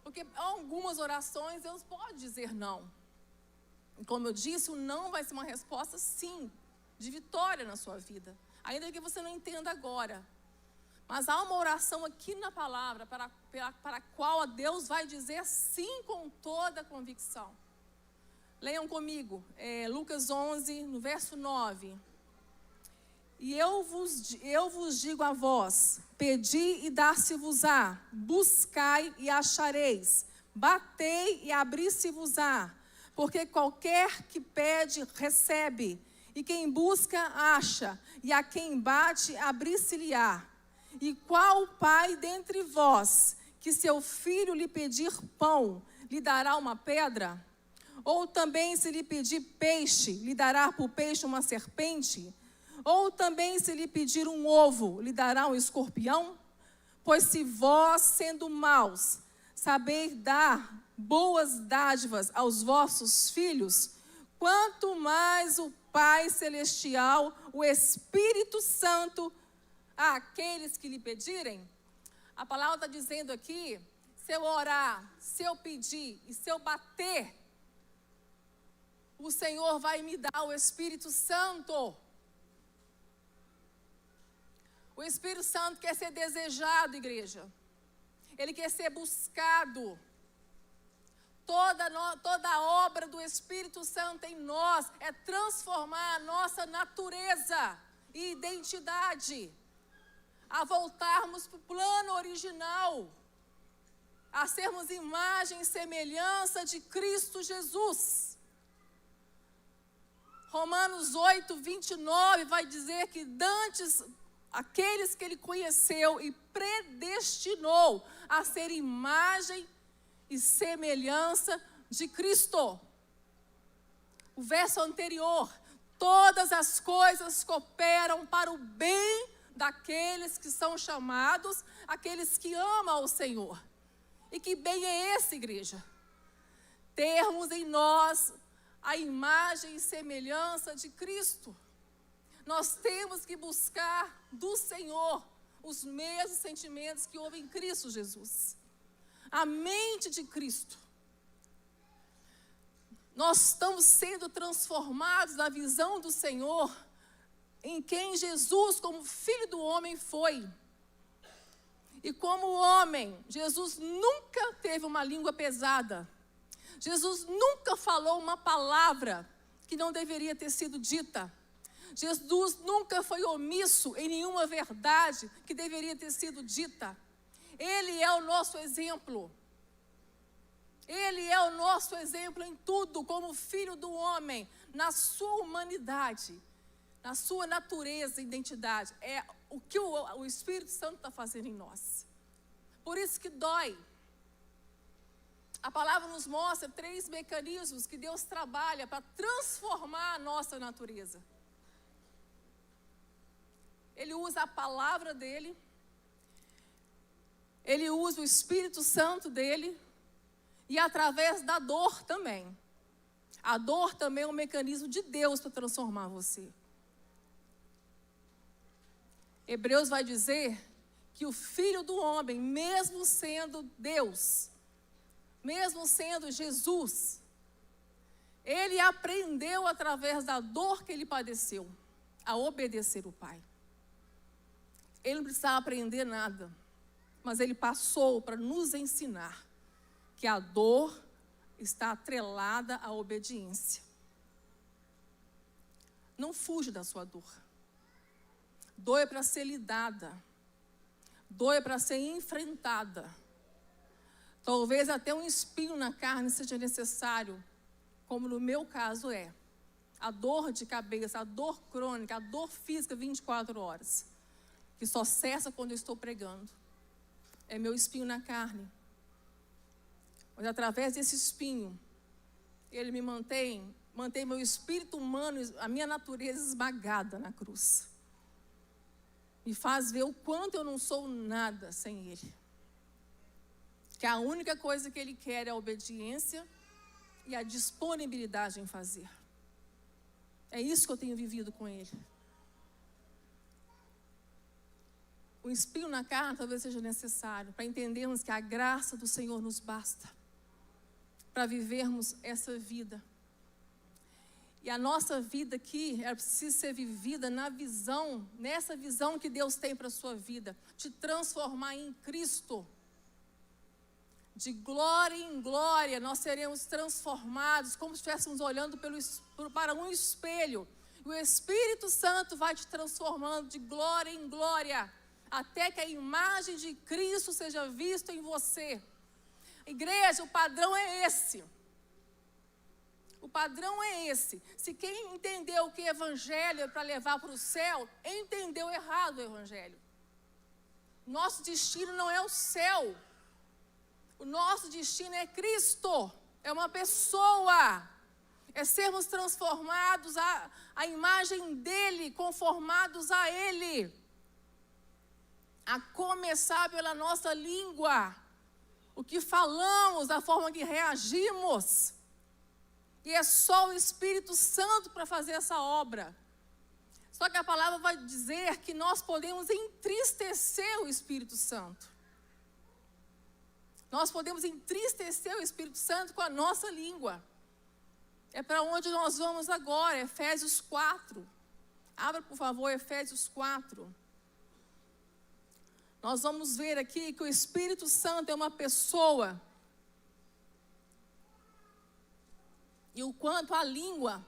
Porque algumas orações Deus pode dizer não. E como eu disse, o não vai ser uma resposta sim, de vitória na sua vida. Ainda que você não entenda agora. Mas há uma oração aqui na palavra para a qual Deus vai dizer sim com toda a convicção. Leiam comigo, Lucas 11, no verso 9. E eu vos digo a vós, pedi e dar-se-vos-á, buscai e achareis, batei e abri-se-vos-á, porque qualquer que pede, recebe, e quem busca, acha, e a quem bate, abri-se-lhe-á. E qual pai dentre vós, que seu filho lhe pedir pão, lhe dará uma pedra? Ou também se lhe pedir peixe, lhe dará por peixe uma serpente? Ou também se lhe pedir um ovo, lhe dará um escorpião? Pois se vós, sendo maus, sabeis dar boas dádivas aos vossos filhos, quanto mais o Pai Celestial, o Espírito Santo, àqueles que lhe pedirem. A palavra está dizendo aqui, se eu orar, se eu pedir e se eu bater, o Senhor vai me dar o Espírito Santo. O Espírito Santo quer ser desejado, igreja. Ele quer ser buscado. Toda a obra do Espírito Santo em nós é transformar a nossa natureza e identidade, a voltarmos para o plano original, a sermos imagem e semelhança de Cristo Jesus. Romanos 8, 29 vai dizer que dantes aqueles que ele conheceu e predestinou a ser imagem e semelhança de Cristo. O verso anterior, todas as coisas cooperam para o bem daqueles que são chamados, aqueles que amam o Senhor. E que bem é esse, igreja? Termos em nós a imagem e semelhança de Cristo. Nós temos que buscar do Senhor os mesmos sentimentos que houve em Cristo Jesus. A mente de Cristo. Nós estamos sendo transformados na visão do Senhor, em quem Jesus, como Filho do homem, foi. E como homem, Jesus nunca teve uma língua pesada. Jesus nunca falou uma palavra que não deveria ter sido dita. Jesus nunca foi omisso em nenhuma verdade que deveria ter sido dita. Ele é o nosso exemplo. Ele é o nosso exemplo em tudo, como Filho do homem, na sua humanidade, na sua natureza e identidade. É o que o Espírito Santo está fazendo em nós. Por isso que dói. A palavra nos mostra 3 mecanismos que Deus trabalha para transformar a nossa natureza. Ele usa a palavra dele, ele usa o Espírito Santo dele, e através da dor também. A dor também é um mecanismo de Deus para transformar você. Hebreus vai dizer que o Filho do homem, mesmo sendo Deus, mesmo sendo Jesus, ele aprendeu através da dor que ele padeceu, a obedecer o Pai. Ele não precisava aprender nada, mas ele passou para nos ensinar que a dor está atrelada à obediência. Não fuja da sua dor. Dor é para ser lidada. Dor é para ser enfrentada. Talvez até um espinho na carne seja necessário, como no meu caso é. A dor de cabeça, a dor crônica, a dor física 24 horas, que só cessa quando eu estou pregando. É meu espinho na carne. Mas através desse espinho, ele me mantém meu espírito humano, a minha natureza esmagada na cruz. Me faz ver o quanto eu não sou nada sem ele. Que a única coisa que ele quer é a obediência e a disponibilidade em fazer. É isso que eu tenho vivido com ele. O espinho na carne talvez seja necessário para entendermos que a graça do Senhor nos basta para vivermos essa vida. E a nossa vida aqui, ela precisa ser vivida nessa visão que Deus tem para a sua vida, te transformar em Cristo. De glória em glória, nós seremos transformados, como se estivéssemos olhando para um espelho. E o Espírito Santo vai te transformando de glória em glória, até que a imagem de Cristo seja vista em você. Igreja, o padrão é esse. O padrão é esse. Se quem entendeu que o evangelho é para levar para o céu, entendeu errado o evangelho. Nosso destino não é o céu. O nosso destino é Cristo. É uma pessoa. É sermos transformados à imagem dele, conformados a ele. A começar pela nossa língua. O que falamos, a forma que reagimos. E é só o Espírito Santo para fazer essa obra. Só que a palavra vai dizer que nós podemos entristecer o Espírito Santo. Nós podemos entristecer o Espírito Santo com a nossa língua. É para onde nós vamos agora, Efésios 4. Abra, por favor, Efésios 4. Nós vamos ver aqui que o Espírito Santo é uma pessoa. E o quanto a língua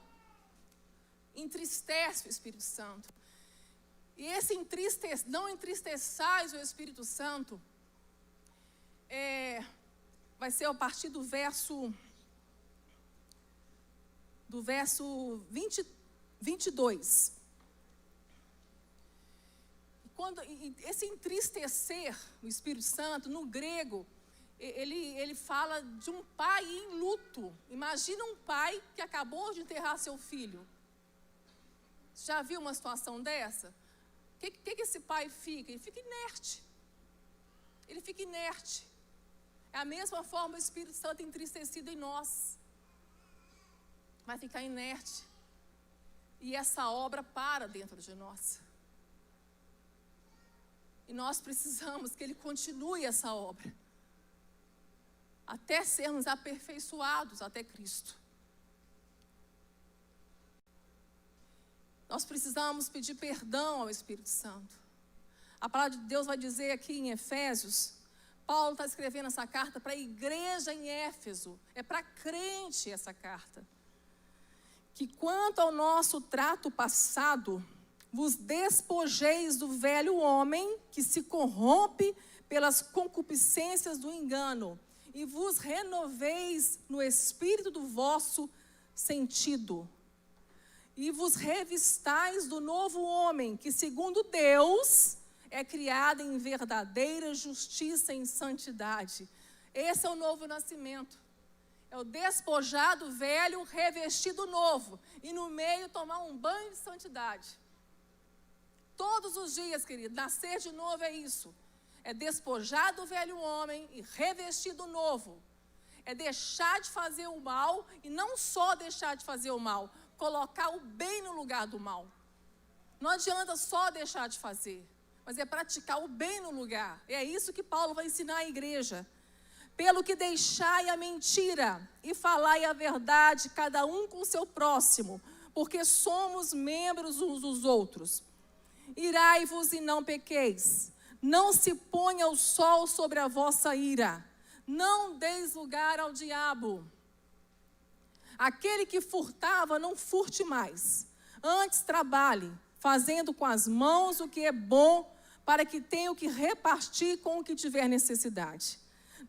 entristece o Espírito Santo. E esse não entristeçais o Espírito Santo, vai ser a partir do verso 22. Esse entristecer o Espírito Santo, no grego, ele fala de um pai em luto. Imagina um pai que acabou de enterrar seu filho. Já viu uma situação dessa? O que esse pai fica? Ele fica inerte. Ele fica inerte. É a mesma forma o Espírito Santo entristecido em nós. Vai ficar inerte. E essa obra para dentro de nós. E nós precisamos que ele continue essa obra. Até sermos aperfeiçoados até Cristo. Nós precisamos pedir perdão ao Espírito Santo. A palavra de Deus vai dizer aqui em Efésios, Paulo está escrevendo essa carta para a igreja em Éfeso, é para crente essa carta. Que quanto ao nosso trato passado, vos despojeis do velho homem que se corrompe pelas concupiscências do engano, e vos renoveis no espírito do vosso sentido. E vos revistais do novo homem, que segundo Deus é criado em verdadeira justiça e santidade. Esse é o novo nascimento. É o despojar do velho, revestir do novo. E no meio tomar um banho de santidade. Todos os dias, querido, nascer de novo é isso. É despojar do velho homem e revestir do novo. É deixar de fazer o mal e não só deixar de fazer o mal, colocar o bem no lugar do mal. Não adianta só deixar de fazer, mas é praticar o bem no lugar. É isso que Paulo vai ensinar à igreja. Pelo que deixai a mentira e falai a verdade, cada um com o seu próximo, porque somos membros uns dos outros. Irai-vos e não pequeis. Não se ponha o sol sobre a vossa ira. Não deis lugar ao diabo. Aquele que furtava, não furte mais. Antes trabalhe, fazendo com as mãos o que é bom, para que tenha o que repartir com o que tiver necessidade.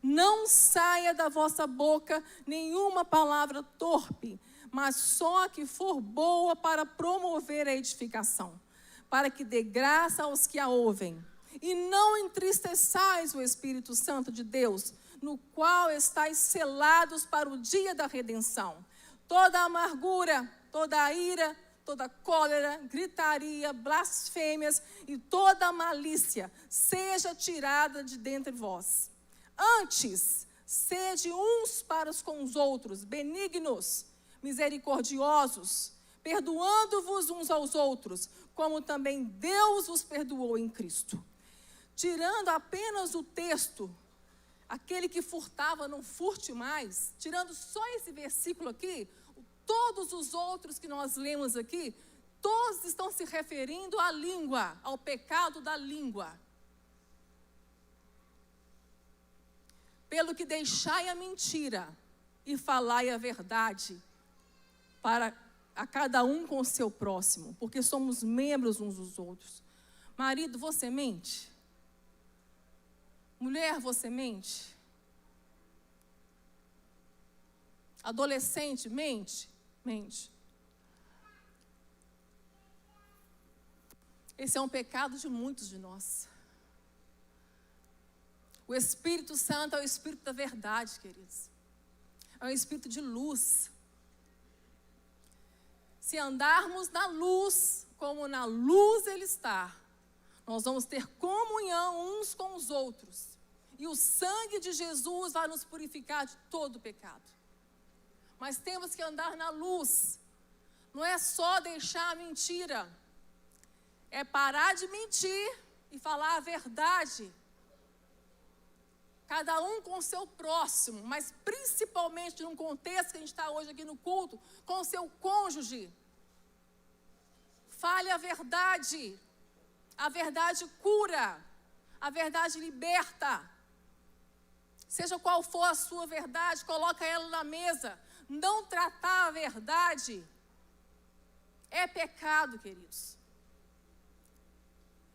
Não saia da vossa boca nenhuma palavra torpe, mas só a que for boa para promover a edificação, para que dê graça aos que a ouvem. E não entristeçais o Espírito Santo de Deus, no qual estáis selados para o dia da redenção. Toda amargura, toda ira, toda cólera, gritaria, blasfêmias e toda malícia seja tirada de dentre vós. Antes, sede uns para com os outros, benignos, misericordiosos, perdoando-vos uns aos outros, como também Deus vos perdoou em Cristo. Tirando apenas o texto, aquele que furtava não furte mais, tirando só esse versículo aqui, todos os outros que nós lemos aqui, todos estão se referindo à língua, ao pecado da língua. Pelo que deixai a mentira e falai a verdade para a cada um com o seu próximo, porque somos membros uns dos outros. Marido, você mente? Mulher, você mente? Adolescente, mente? Mente. Esse é um pecado de muitos de nós. O Espírito Santo é o Espírito da verdade, queridos. É um Espírito de luz. Se andarmos na luz, como na luz Ele está, nós vamos ter comunhão uns com os outros. E o sangue de Jesus vai nos purificar de todo o pecado. Mas temos que andar na luz. Não é só deixar a mentira. É parar de mentir e falar a verdade. Cada um com o seu próximo, mas principalmente num contexto que a gente está hoje aqui no culto, com o seu cônjuge. Fale a verdade. A verdade cura. A verdade liberta. Seja qual for a sua verdade, coloca ela na mesa. Não tratar a verdade é pecado, queridos.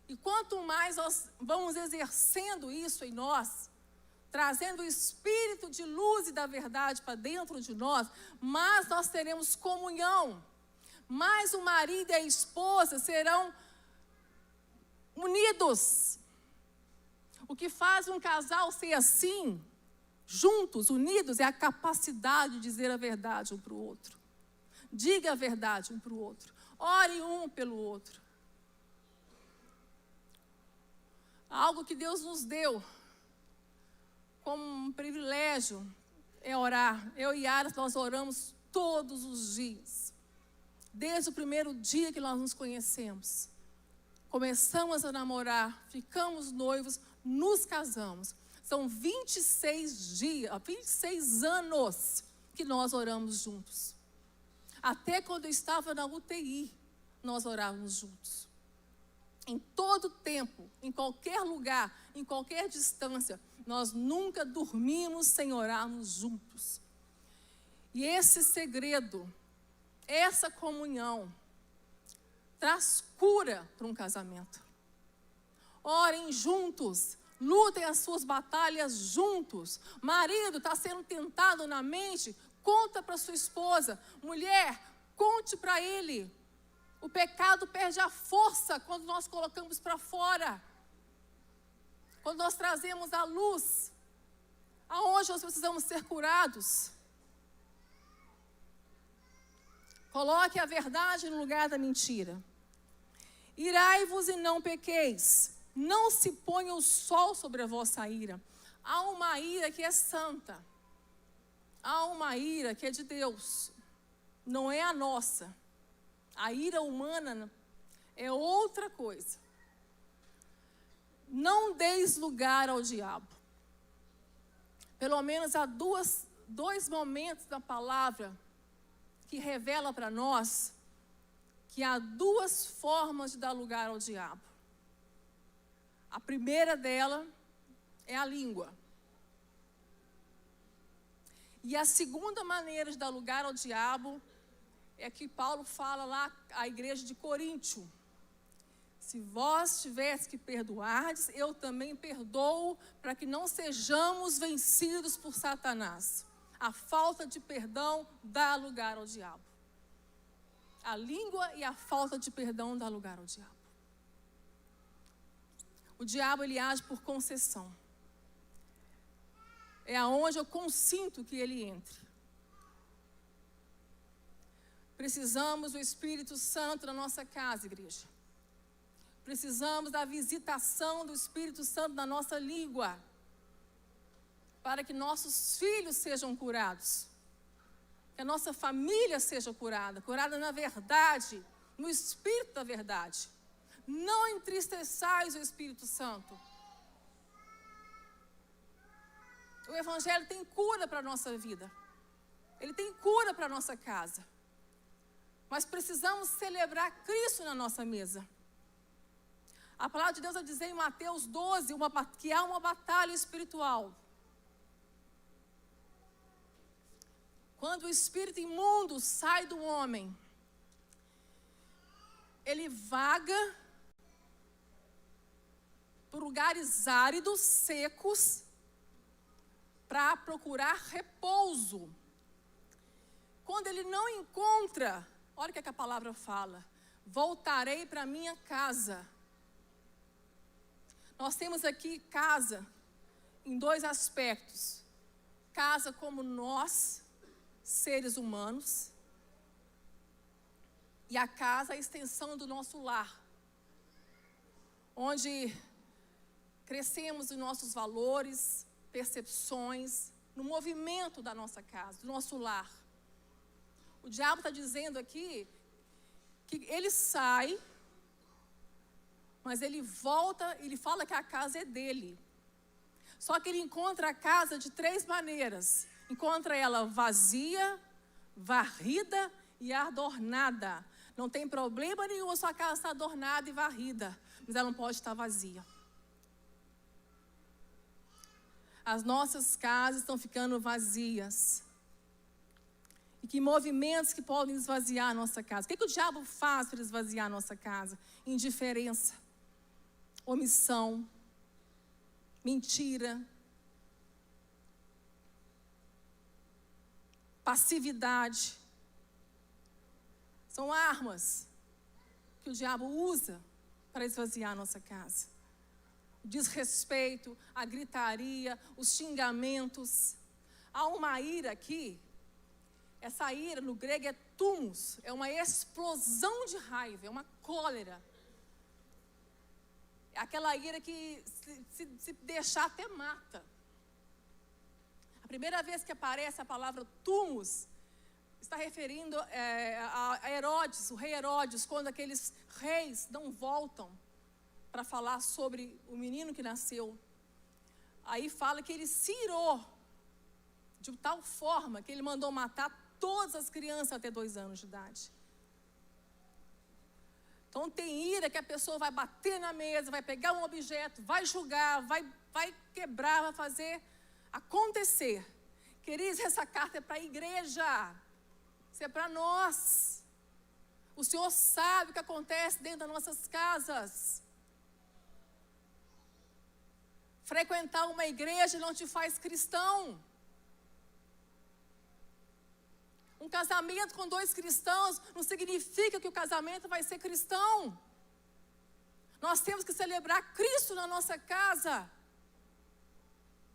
E quanto mais nós vamos exercendo isso em nós, trazendo o espírito de luz e da verdade para dentro de nós, mais nós teremos comunhão. Mais o marido e a esposa serão unidos. O que faz um casal ser assim, juntos, unidos, é a capacidade de dizer a verdade um para o outro. Diga a verdade um para o outro. Ore um pelo outro. Algo que Deus nos deu como um privilégio é orar. Eu e Yara, nós oramos todos os dias. Desde o primeiro dia que nós nos conhecemos. Começamos a namorar, ficamos noivos, nos casamos. São 26 anos que nós oramos juntos. Até quando eu estava na UTI, nós orávamos juntos. Em todo tempo, em qualquer lugar, em qualquer distância, nós nunca dormimos sem orarmos juntos. E esse segredo, essa comunhão, traz cura para um casamento. Orem juntos, lutem as suas batalhas juntos. Marido está sendo tentado na mente, conta para sua esposa. Mulher, conte para ele. O pecado perde a força quando nós colocamos para fora. Quando nós trazemos a luz, aonde nós precisamos ser curados. Coloque a verdade no lugar da mentira. Irai-vos e não pequeis. Não se ponha o sol sobre a vossa ira. Há uma ira que é santa. Há uma ira que é de Deus. Não é a nossa. A ira humana é outra coisa. Não deis lugar ao diabo. Pelo menos há dois momentos da palavra que revela para nós que há duas formas de dar lugar ao diabo. A primeira dela é a língua. E a segunda maneira de dar lugar ao diabo é que Paulo fala lá à igreja de Coríntio. Se vós tivesse que perdoardes, eu também perdoo, para que não sejamos vencidos por Satanás. A falta de perdão dá lugar ao diabo. A língua e a falta de perdão dá lugar ao diabo. O diabo, ele age por concessão. É aonde eu consinto que ele entre. Precisamos do Espírito Santo na nossa casa, igreja. Precisamos da visitação do Espírito Santo na nossa língua, para que nossos filhos sejam curados, que a nossa família seja curada na verdade, no Espírito da verdade. Não entristeçais o Espírito Santo. O Evangelho tem cura para a nossa vida. Ele tem cura para a nossa casa. Mas precisamos celebrar Cristo na nossa mesa. A palavra de Deus vai dizer em Mateus 12 que há uma batalha espiritual. Quando o espírito imundo sai do homem, ele vaga por lugares áridos, secos, para procurar repouso. Quando ele não encontra, olha o que a palavra fala: voltarei para minha casa. Nós temos aqui casa em dois aspectos. Casa como nós, seres humanos, e a casa é a extensão do nosso lar, onde crescemos em nossos valores, percepções, no movimento da nossa casa, do nosso lar. O diabo está dizendo aqui que ele sai, mas ele volta, ele fala que a casa é dele. Só que ele encontra a casa de três maneiras. Encontra ela vazia, varrida e adornada. Não tem problema nenhum a sua casa estar adornada e varrida, mas ela não pode estar vazia. As nossas casas estão ficando vazias. E que movimentos que podem esvaziar a nossa casa? O que o diabo faz para esvaziar a nossa casa? Indiferença, omissão, mentira, passividade. São armas que o diabo usa para esvaziar a nossa casa. O desrespeito, a gritaria, os xingamentos. Há uma ira aqui. Essa ira no grego é thumos, é uma explosão de raiva, é uma cólera. É aquela ira que se deixar até mata. A primeira vez que aparece a palavra thumos, está referindo a Herodes, o rei Herodes, quando aqueles reis não voltam para falar sobre o menino que nasceu. Aí fala que ele se irou de tal forma que ele mandou matar todas as crianças até 2 anos de idade. Então tem ira que a pessoa vai bater na mesa, vai pegar um objeto, vai julgar, vai quebrar, vai fazer acontecer. Queridos, essa carta é para a igreja. Isso é para nós. O Senhor sabe o que acontece dentro das nossas casas. Frequentar uma igreja não te faz cristão. Um casamento com 2 cristãos não significa que o casamento vai ser cristão. Nós temos que celebrar Cristo na nossa casa.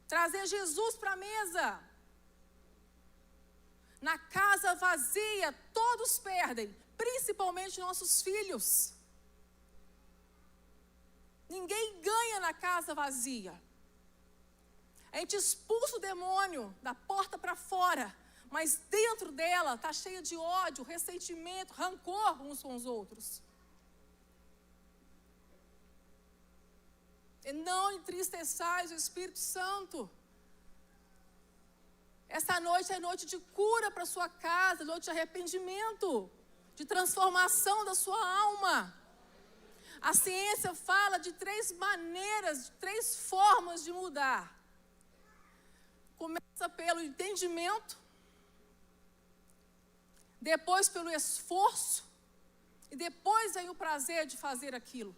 Trazer Jesus para a mesa. Na casa vazia, todos perdem, principalmente nossos filhos. Ninguém ganha na casa vazia. A gente expulsa o demônio da porta para fora, mas dentro dela está cheia de ódio, ressentimento, rancor uns com os outros. E não entristeçais o Espírito Santo. Essa noite é noite de cura para a sua casa, noite de arrependimento. de transformação da sua alma. A ciência fala de 3 maneiras, de 3 formas de mudar. Começa pelo entendimento, depois pelo esforço, e depois vem o prazer de fazer aquilo.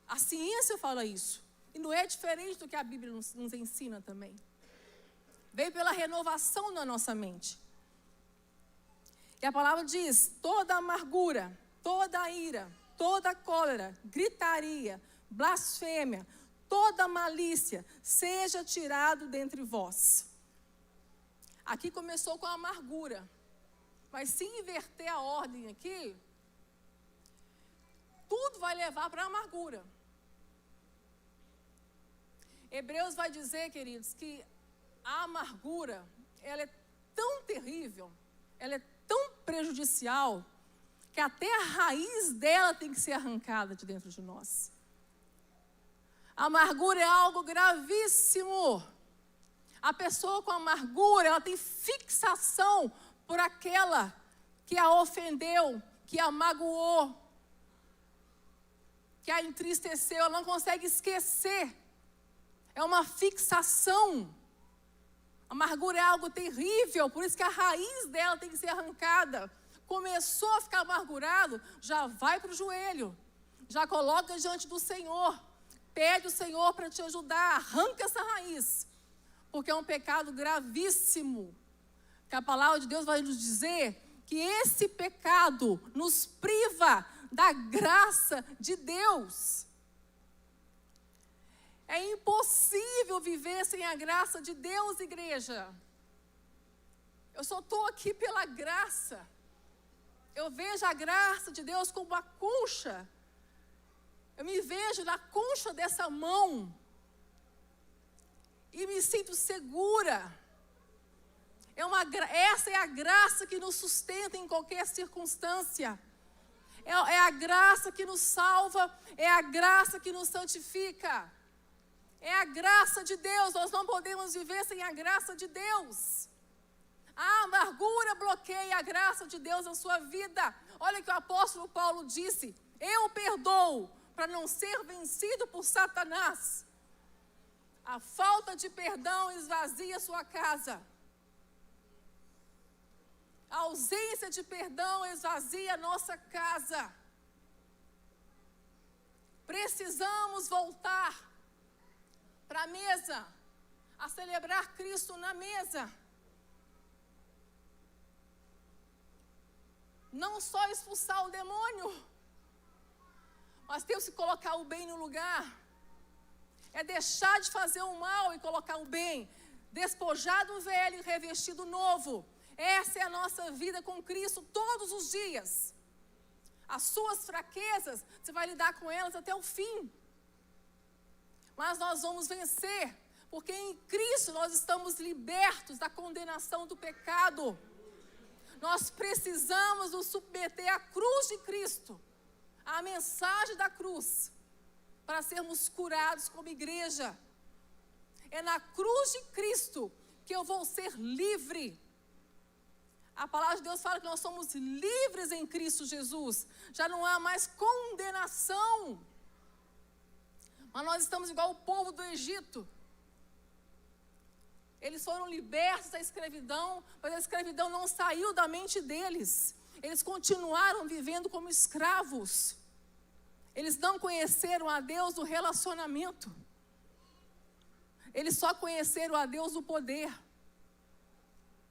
A ciência fala isso. E não é diferente do que a Bíblia nos ensina também. Vem pela renovação na nossa mente. E a palavra diz: toda amargura, toda ira, toda cólera, gritaria, blasfêmia, toda malícia, seja tirado dentre vós. Aqui começou com a amargura. Mas se inverter a ordem aqui, tudo vai levar para a amargura. Hebreus vai dizer, queridos, que a amargura, ela é tão terrível, ela é tão prejudicial, que até a raiz dela tem que ser arrancada de dentro de nós. A amargura é algo gravíssimo. A pessoa com amargura, ela tem fixação por aquela que a ofendeu, que a magoou, que a entristeceu, ela não consegue esquecer. É uma fixação. A amargura é algo terrível, por isso que a raiz dela tem que ser arrancada. Começou a ficar amargurado, já vai para o joelho, já coloca diante do Senhor, pede o Senhor para te ajudar, arranca essa raiz, porque é um pecado gravíssimo, que a palavra de Deus vai nos dizer que esse pecado nos priva da graça de Deus. É impossível viver sem a graça de Deus, igreja. Eu só estou aqui pela graça. Eu vejo a graça de Deus como uma concha. Eu me vejo na concha dessa mão. E me sinto segura. Essa é a graça que nos sustenta em qualquer circunstância. É a graça que nos salva. É a graça que nos santifica. É a graça de Deus. Nós não podemos viver sem a graça de Deus. A amargura bloqueia a graça de Deus na sua vida. Olha o que o apóstolo Paulo disse: eu perdoo para não ser vencido por Satanás. A falta de perdão esvazia sua casa. A ausência de perdão esvazia a nossa casa. Precisamos voltar para a mesa, a celebrar Cristo na mesa. Não só expulsar o demônio, mas temos que colocar o bem no lugar. É deixar de fazer o mal e colocar o bem. Despojar do velho e revestir do novo. Essa é a nossa vida com Cristo todos os dias. As suas fraquezas, você vai lidar com elas até o fim. Mas nós vamos vencer, porque em Cristo nós estamos libertos da condenação do pecado. Nós precisamos nos submeter à cruz de Cristo, à mensagem da cruz, para sermos curados como igreja. É na cruz de Cristo que eu vou ser livre. A palavra de Deus fala que nós somos livres em Cristo Jesus. Já não há mais condenação. Mas nós estamos igual o povo do Egito. Eles foram libertos da escravidão, mas a escravidão não saiu da mente deles. Eles continuaram vivendo como escravos. Eles não conheceram a Deus no relacionamento. Eles só conheceram a Deus no poder.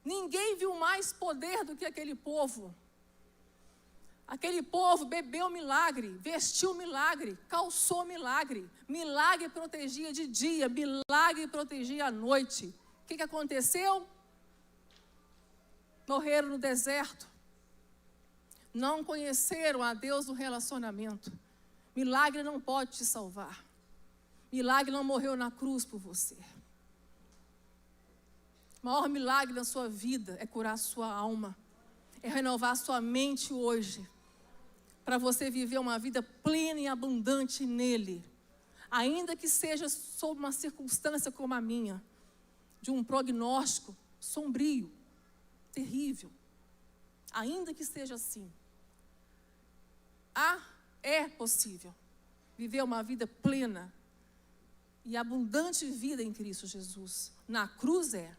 Ninguém viu mais poder do que aquele povo. Aquele povo bebeu milagre, vestiu milagre, calçou milagre. Milagre protegia de dia, milagre protegia à noite. O que aconteceu? Morreram no deserto. Não conheceram a Deus no relacionamento. Milagre não pode te salvar. Milagre não morreu na cruz por você. O maior milagre da sua vida é curar a sua alma. É renovar a sua mente hoje. Para você viver uma vida plena e abundante nele. Ainda que seja sob uma circunstância como a minha. De um prognóstico sombrio, terrível. Ainda que seja assim. É possível viver uma vida plena e abundante vida em Cristo Jesus. Na cruz é.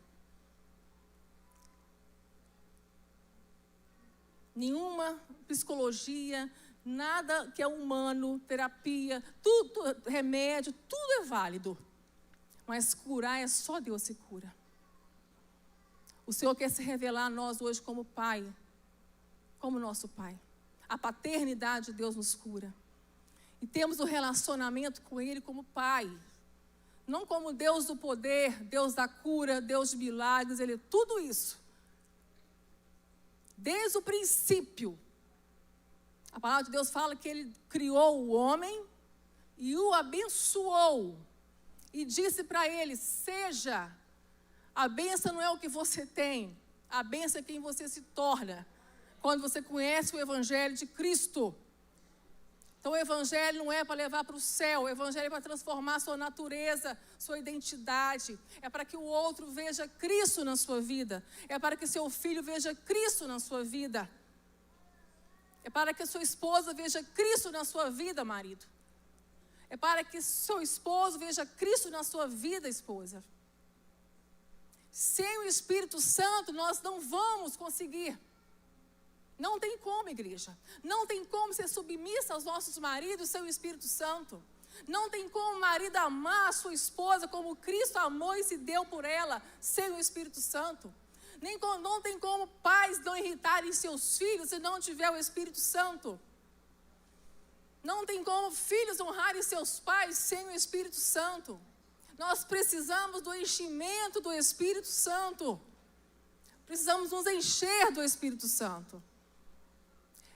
Nenhuma psicologia, nada que é humano, terapia, tudo, remédio, tudo é válido. Mas curar é só Deus se cura. O Senhor quer se revelar a nós hoje como Pai, como nosso Pai. A paternidade de Deus nos cura. E temos o relacionamento com Ele como Pai. Não como Deus do poder, Deus da cura, Deus de milagres, Ele é tudo isso. Desde o princípio, a palavra de Deus fala que Ele criou o homem e o abençoou. E disse para ele, seja, a bênção não é o que você tem, a bênção é quem você se torna, quando você conhece o Evangelho de Cristo. Então o Evangelho não é para levar para o céu, o Evangelho é para transformar a sua natureza, sua identidade. É para que o outro veja Cristo na sua vida. É para que seu filho veja Cristo na sua vida. É para que a sua esposa veja Cristo na sua vida, marido. É para que seu esposo veja Cristo na sua vida, esposa. Sem o Espírito Santo, nós não vamos conseguir. Não tem como, igreja. Não tem como ser submissa aos nossos maridos sem o Espírito Santo. Não tem como o marido amar a sua esposa como Cristo amou e se deu por ela sem o Espírito Santo. Não tem como pais não irritarem seus filhos se não tiver o Espírito Santo. Não tem como filhos honrarem seus pais sem o Espírito Santo. Nós precisamos do enchimento do Espírito Santo. Precisamos nos encher do Espírito Santo.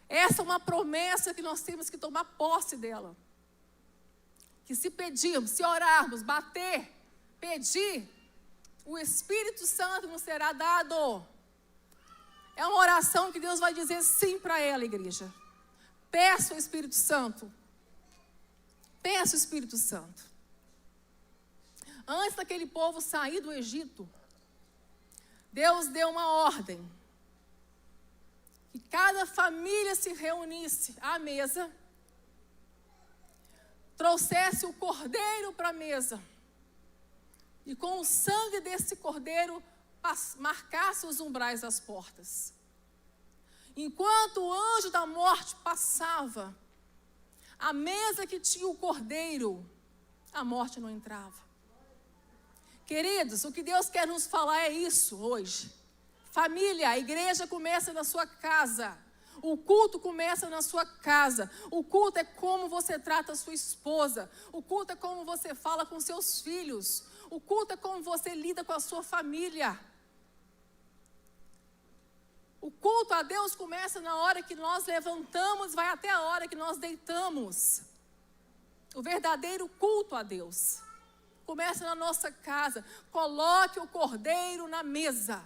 Essa é uma promessa que nós temos que tomar posse dela. Que se pedirmos, se orarmos, bater, pedir, o Espírito Santo nos será dado. É uma oração que Deus vai dizer sim para ela, igreja. Peça o Espírito Santo. Peça o Espírito Santo. Antes daquele povo sair do Egito, Deus deu uma ordem. Que cada família se reunisse à mesa, trouxesse o cordeiro para a mesa. E com o sangue desse cordeiro, marcasse os umbrais das portas. Enquanto o anjo da morte passava, a mesa que tinha o cordeiro, a morte não entrava. Queridos, o que Deus quer nos falar é isso hoje. Família, a igreja começa na sua casa. O culto começa na sua casa. O culto é como você trata a sua esposa. O culto é como você fala com seus filhos. O culto é como você lida com a sua família. O culto a Deus começa na hora que nós levantamos, vai até a hora que nós deitamos. O verdadeiro culto a Deus começa na nossa casa. Coloque o cordeiro na mesa.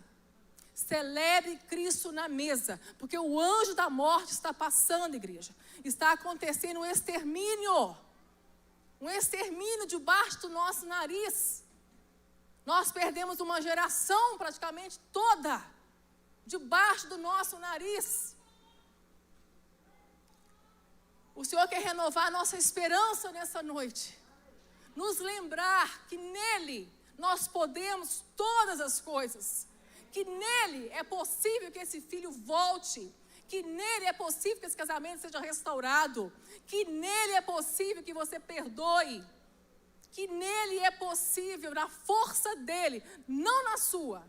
Celebre Cristo na mesa, porque o anjo da morte está passando, igreja. Está acontecendo um extermínio debaixo do nosso nariz. Nós perdemos uma geração praticamente toda debaixo do nosso nariz. O Senhor quer renovar a nossa esperança nessa noite. Nos lembrar que nele nós podemos todas as coisas. Que nele é possível que esse filho volte. Que nele é possível que esse casamento seja restaurado. Que nele é possível que você perdoe. Que nele é possível, na força dele, não na sua.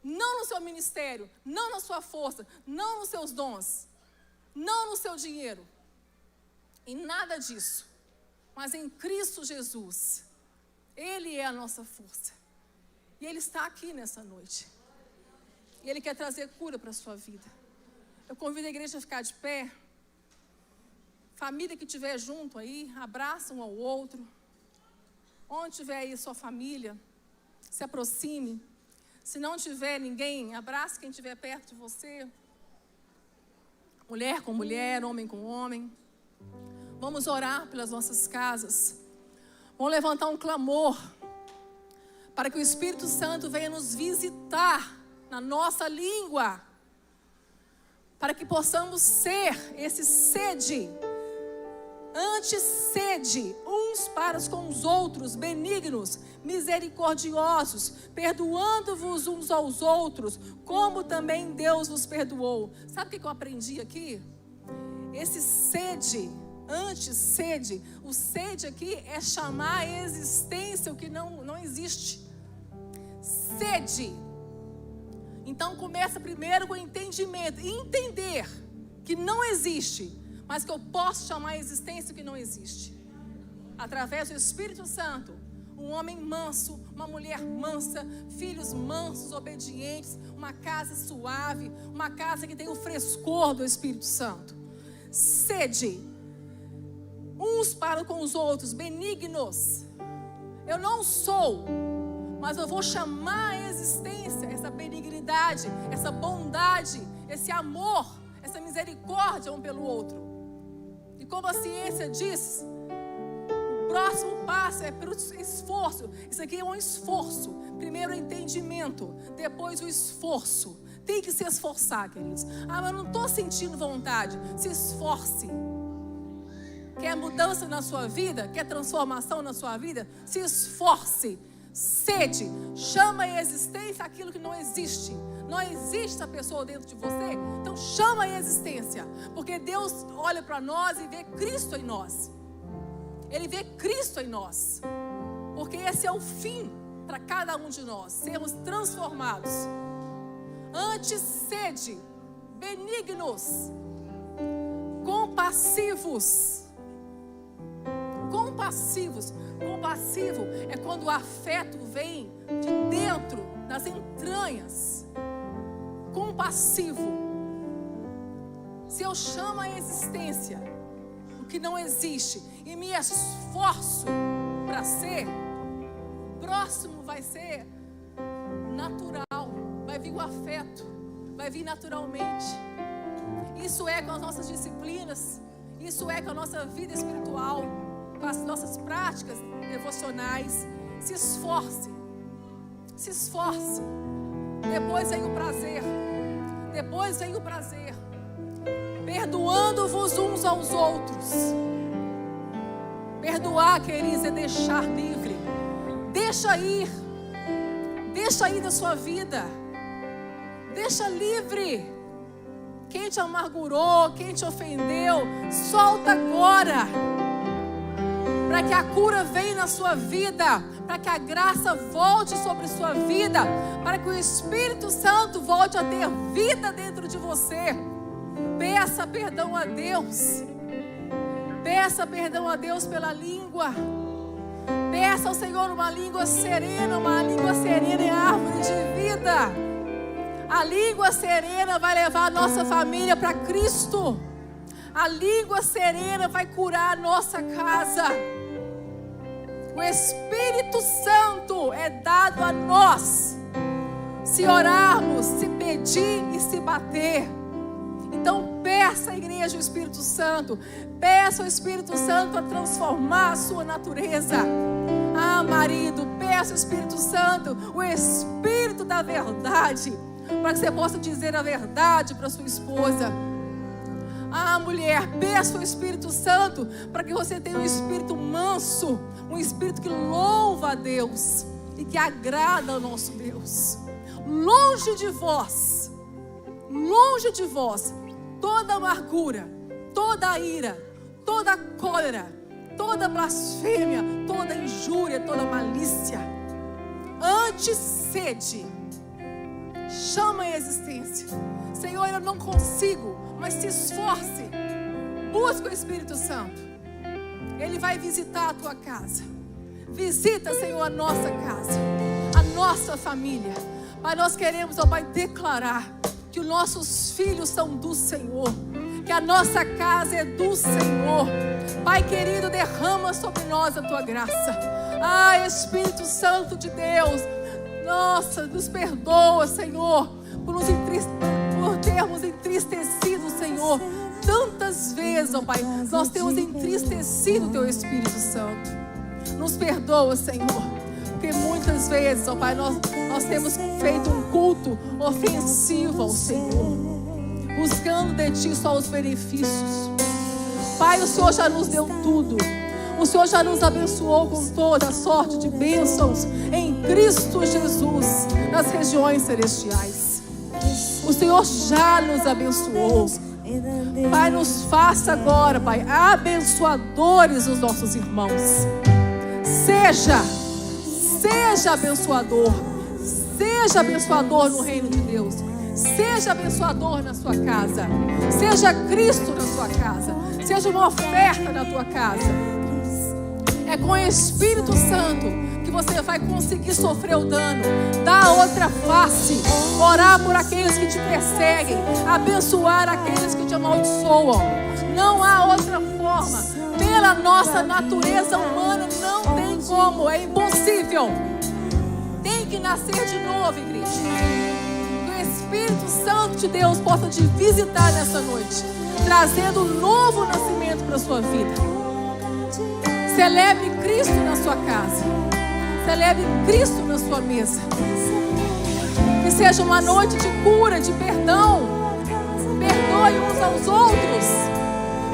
Não no seu ministério, não na sua força, não nos seus dons, não no seu dinheiro. Em nada disso. Mas em Cristo Jesus. Ele é a nossa força. E Ele está aqui nessa noite. E Ele quer trazer cura para a sua vida. Eu convido a igreja a ficar de pé. Família que estiver junto aí, abraça um ao outro. Onde tiver aí sua família, se aproxime. Se não tiver ninguém, abrace quem estiver perto de você. Mulher com mulher, homem com homem. Vamos orar pelas nossas casas. Vamos levantar um clamor para que o Espírito Santo venha nos visitar na nossa língua. para que possamos ser esse sede, antissede, uns para com os outros, benignos, misericordiosos, perdoando-vos uns aos outros, como também Deus vos perdoou. Sabe o que eu aprendi aqui? Esse sede, antissede, o sede aqui é chamar a existência o que não existe. Sede. Então começa primeiro com o entendimento, entender que não existe, mas que eu posso chamar a existência o que não existe. Através do Espírito Santo, um homem manso, uma mulher mansa, filhos mansos, obedientes, uma casa suave, uma casa que tem o frescor do Espírito Santo. Sede, uns para com os outros, benignos. Eu não sou, mas eu vou chamar a existência, essa benignidade, essa bondade, esse amor, essa misericórdia um pelo outro. E como a ciência diz, o próximo passo é para o esforço. Isso aqui é um esforço. Primeiro o entendimento, depois o esforço. Tem que se esforçar, queridos. Ah, mas eu não estou sentindo vontade. Se esforce. Quer mudança na sua vida? Quer transformação na sua vida? Se esforce. Sede. Chama a existência aquilo que não existe. Não existe essa pessoa dentro de você? Então chama a existência. Porque Deus olha para nós e vê Cristo em nós. Ele vê Cristo em nós. Porque esse é o fim para cada um de nós. Sermos transformados. Antissede, benignos, compassivos. Compassivos. Compassivo é quando o afeto vem de dentro, das entranhas. Compassivo. Se eu chamo a existência o que não existe e me esforço para ser, próximo vai ser natural. Vai vir o afeto, vai vir naturalmente. Isso é com as nossas disciplinas, isso é com a nossa vida espiritual, com as nossas práticas devocionais. Se esforce, se esforce. Depois vem o prazer, depois vem o prazer. Perdoando-vos uns aos outros. Perdoar, queridos, é deixar livre. Deixa ir da sua vida. Deixa livre. Quem te amargurou, quem te ofendeu, solta agora. Para que a cura venha na sua vida, para que a graça volte sobre sua vida, para que o Espírito Santo volte a ter vida dentro de você. Peça perdão a Deus. Peça perdão a Deus pela língua. Peça ao Senhor uma língua serena é árvore de vida. A língua serena vai levar a nossa família para Cristo. A língua serena vai curar a nossa casa. O Espírito Santo é dado a nós, se orarmos, se pedir e se bater. Então peça à igreja o Espírito Santo. Peça ao Espírito Santo a transformar a sua natureza. Ah, marido, peça ao Espírito Santo, o Espírito da verdade, para que você possa dizer a verdade para sua esposa. Ah, mulher, peça ao Espírito Santo para que você tenha um espírito manso, um espírito que louva a Deus e que agrada ao nosso Deus. Longe de vós, toda amargura, toda ira, toda cólera, toda blasfêmia, toda injúria, toda malícia. Antissede. Chama a existência. Senhor, eu não consigo, mas se esforce. Busca o Espírito Santo. Ele vai visitar a tua casa. Visita, Senhor, a nossa casa, a nossa família. Pai, nós queremos, ó Pai, declarar que os nossos filhos são do Senhor, que a nossa casa é do Senhor. Pai querido, derrama sobre nós a tua graça. Ah, Espírito Santo de Deus, nossa, nos perdoa, Senhor, por termos entristecido, Senhor. Tantas vezes, ó Pai, nós temos entristecido o teu Espírito Santo. Nos perdoa, Senhor, porque muitas vezes, ó Pai, nós temos feito um culto ofensivo ao Senhor. buscando de Ti só os benefícios. Pai, o Senhor já nos deu tudo. O Senhor já nos abençoou com toda sorte de bênçãos em Cristo Jesus, nas regiões celestiais. O Senhor já nos abençoou. Pai, nos faça agora, Pai, abençoadores dos nossos irmãos. Seja abençoador. Seja abençoador no reino de Deus. Seja abençoador na sua casa. Seja Cristo na sua casa. Seja uma oferta na tua casa. É com o Espírito Santo que você vai conseguir sofrer o dano, dar a outra face, orar por aqueles que te perseguem, abençoar aqueles que te amaldiçoam. Não há outra forma. Pela nossa natureza humana não tem como, é impossível. Tem que nascer de novo, igreja. Que o Espírito Santo de Deus possa te visitar nessa noite, trazendo um novo nascimento para a sua vida. Celebre Cristo na sua casa. Celebre Cristo na sua mesa. Que seja uma noite de cura, de perdão. Perdoe uns aos outros,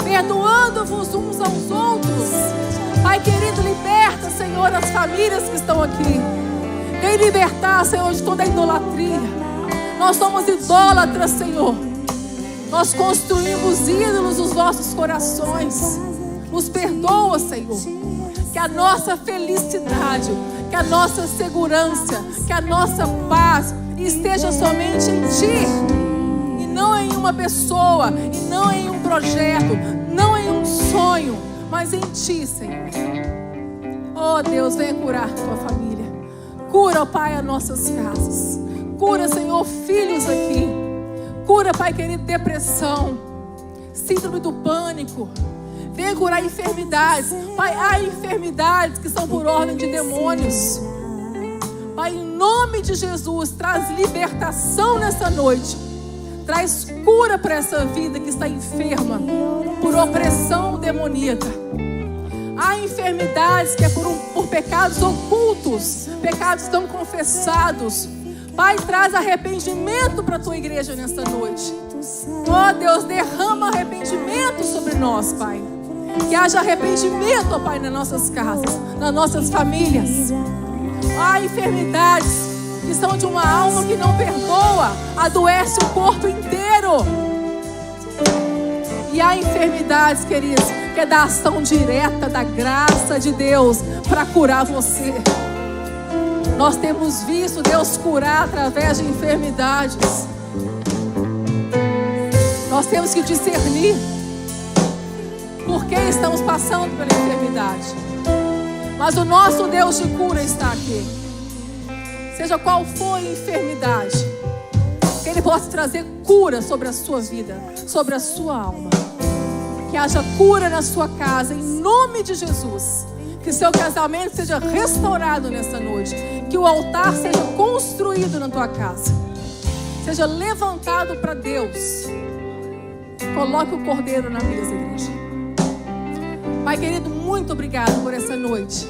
perdoando-vos uns aos outros. Pai querido, liberta, Senhor, as famílias que estão aqui. Vem libertar, Senhor, de toda a idolatria. Nós somos idólatras, Senhor. Nós construímos ídolos nos nossos corações. Nos perdoa, Senhor. Que a nossa felicidade, que a nossa segurança, que a nossa paz esteja somente em Ti. E não em uma pessoa, e não em um projeto, não em um sonho, mas em Ti, Senhor. Oh Deus, venha curar Tua família. Cura, ó Pai, as nossas casas. Cura, Senhor, filhos aqui. Cura, Pai querido, depressão, síndrome do pânico. Venha curar enfermidades. Pai, há enfermidades que são por ordem de demônios. Pai, em nome de Jesus, traz libertação nessa noite. Traz cura para essa vida que está enferma por opressão demoníaca. Há enfermidades que é por pecados ocultos, pecados não confessados. Pai, traz arrependimento para a tua igreja nessa noite. Oh Deus, derrama arrependimento sobre nós, Pai. Que haja arrependimento, ó Pai, nas nossas casas, nas nossas famílias. Há enfermidades que são de uma alma que não perdoa, adoece o corpo inteiro. E há enfermidades, queridos, que é da ação direta da graça de Deus para curar você. Nós temos visto Deus curar através de enfermidades. Nós temos que discernir por que estamos passando pela enfermidade. Mas o nosso Deus de cura está aqui. Seja qual for a enfermidade, que Ele possa trazer cura sobre a sua vida, sobre a sua alma. Que haja cura na sua casa, em nome de Jesus. Que seu casamento seja restaurado nessa noite. Que o altar seja construído na tua casa. Seja levantado para Deus. Coloque o cordeiro na mesa, igreja. Pai querido, muito obrigado por essa noite.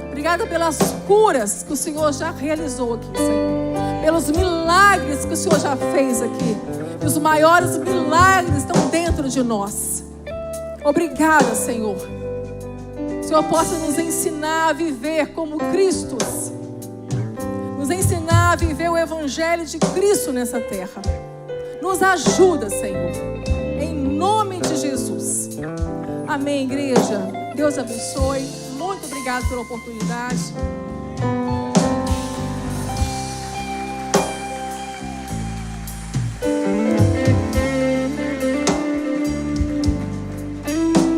Obrigada pelas curas que o Senhor já realizou aqui, Senhor. Pelos milagres que o Senhor já fez aqui. E os maiores milagres estão dentro de nós. Obrigada, Senhor. O Senhor possa nos ensinar a viver como Cristos. Nos ensinar a viver o Evangelho de Cristo nessa terra. Nos ajuda, Senhor. Em nome de Jesus. Amém, igreja. Deus abençoe. Muito obrigado pela oportunidade.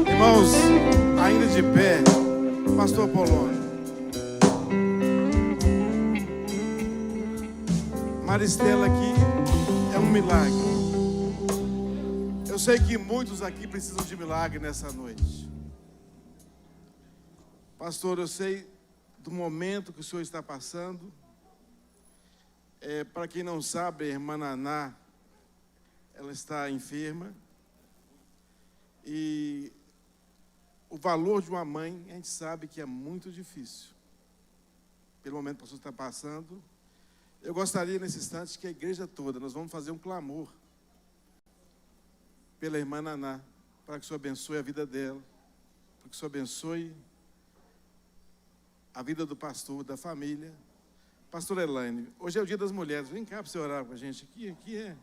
Irmãos, ainda de pé, Pastor Polônio. Maristela aqui é um milagre. Eu sei que muitos aqui precisam de milagre nessa noite. Pastor, eu sei do momento que o senhor está passando. Para quem não sabe, a irmã Naná, ela está enferma. E o valor de uma mãe, a gente sabe que é muito difícil. Pelo momento que o pastor está passando. Eu gostaria nesse instante que a igreja toda, nós vamos fazer um clamor. pela irmã Naná, para que o Senhor abençoe a vida dela, para que o Senhor abençoe a vida do pastor, da família. Pastor Elaine, hoje é o dia das mulheres, vem cá para você orar com a gente. Aqui é.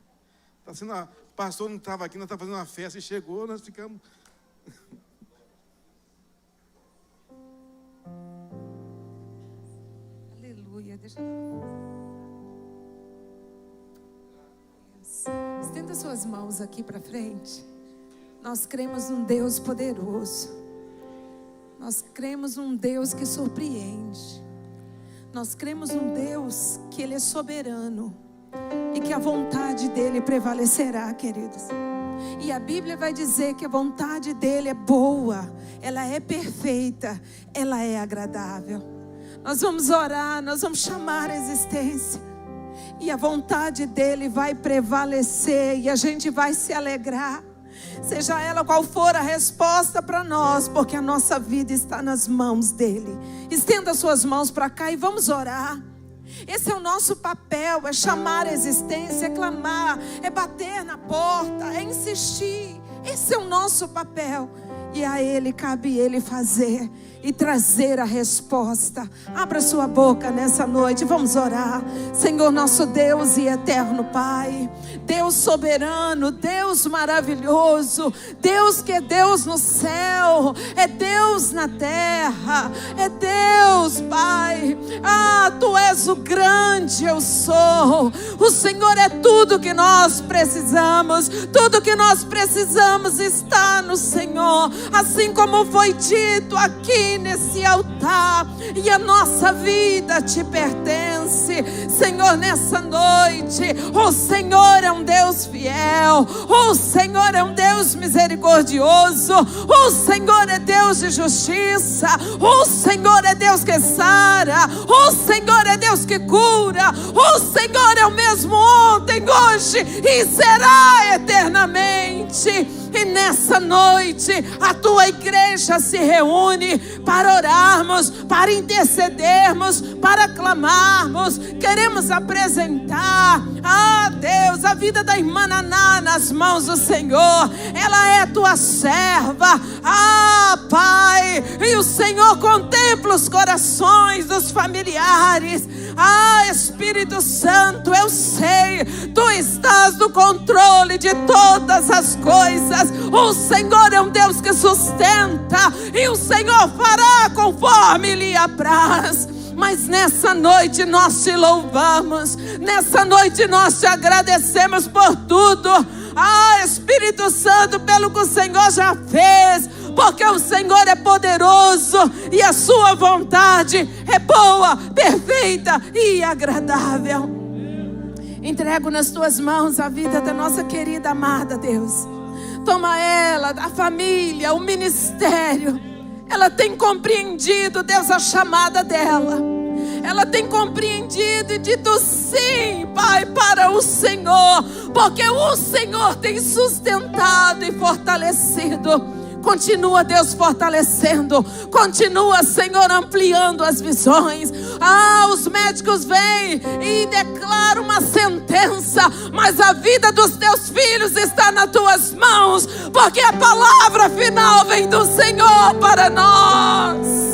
Tá sendo o pastor não estava aqui, nós estávamos fazendo uma festa e chegou, nós ficamos... Aleluia, deixa estenda suas mãos aqui para frente. Nós cremos num Deus poderoso. Nós cremos num Deus que surpreende. Nós cremos num Deus que Ele é soberano e que a vontade dEle prevalecerá, queridos. E a Bíblia vai dizer que a vontade dEle é boa, ela é perfeita, ela é agradável. Nós vamos orar, nós vamos chamar a existência. E a vontade dEle vai prevalecer e a gente vai se alegrar. Seja ela qual for a resposta para nós, porque a nossa vida está nas mãos dEle. Estenda suas mãos para cá e vamos orar. Esse é o nosso papel, é chamar a existência, é clamar, é bater na porta, é insistir. Esse é o nosso papel. E a Ele cabe Ele fazer e trazer a resposta. Abra sua boca nessa noite, vamos orar. Senhor nosso Deus e eterno Pai, Deus soberano, Deus maravilhoso, Deus que é Deus no céu, é Deus na terra, é Deus, Pai. Tu és o grande eu sou. O Senhor é tudo que nós precisamos. Tudo que nós precisamos está no Senhor, assim como foi dito aqui nesse altar. E a nossa vida te pertence, Senhor, nessa noite. O Senhor é um Deus fiel, o Senhor é um Deus misericordioso, o Senhor é Deus de justiça, o Senhor é Deus que sara, o Senhor é Deus que cura, o Senhor é o mesmo ontem, hoje e será eternamente. E nessa noite a tua igreja se reúne para orarmos, para intercedermos, para clamarmos. Queremos apresentar, Deus, a vida da irmã Naná nas mãos do Senhor. Ela é tua serva, Pai, e o Senhor contempla os corações dos familiares. Espírito Santo, eu sei, tu estás no controle de todas as coisas. O Senhor é um Deus que sustenta, e o Senhor fará conforme lhe apraz. Mas nessa noite nós te louvamos, nessa noite nós te agradecemos por tudo. Espírito Santo, pelo que o Senhor já fez, porque o Senhor é poderoso e a sua vontade é boa, perfeita e agradável. Entrego nas tuas mãos a vida da nossa querida amada, Deus. Toma ela, a família, o ministério. Ela tem compreendido, Deus, a chamada dela. Ela tem compreendido e dito sim, Pai, para o Senhor, porque o Senhor tem sustentado e fortalecido. Continua, Deus, fortalecendo. Continua, Senhor, ampliando as visões. Os médicos vêm e declaram uma sentença, mas a vida dos teus filhos está nas tuas mãos, porque a palavra final vem do Senhor para nós.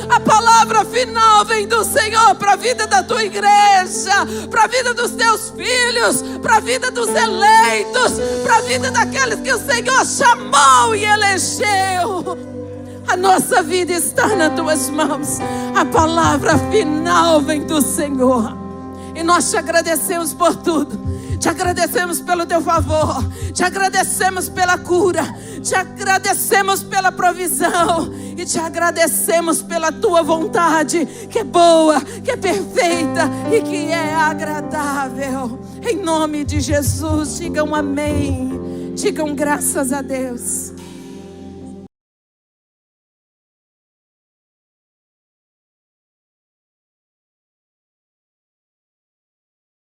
A palavra final vem do Senhor para a vida da tua igreja, para a vida dos teus filhos, para a vida dos eleitos, para a vida daqueles que o Senhor chamou e elegeu. A nossa vida está nas tuas mãos. A palavra final vem do Senhor. E nós te agradecemos por tudo. Te agradecemos pelo teu favor. Te agradecemos pela cura. Te agradecemos pela provisão. E te agradecemos pela tua vontade, que é boa, que é perfeita e que é agradável. Em nome de Jesus, digam amém. Digam graças a Deus.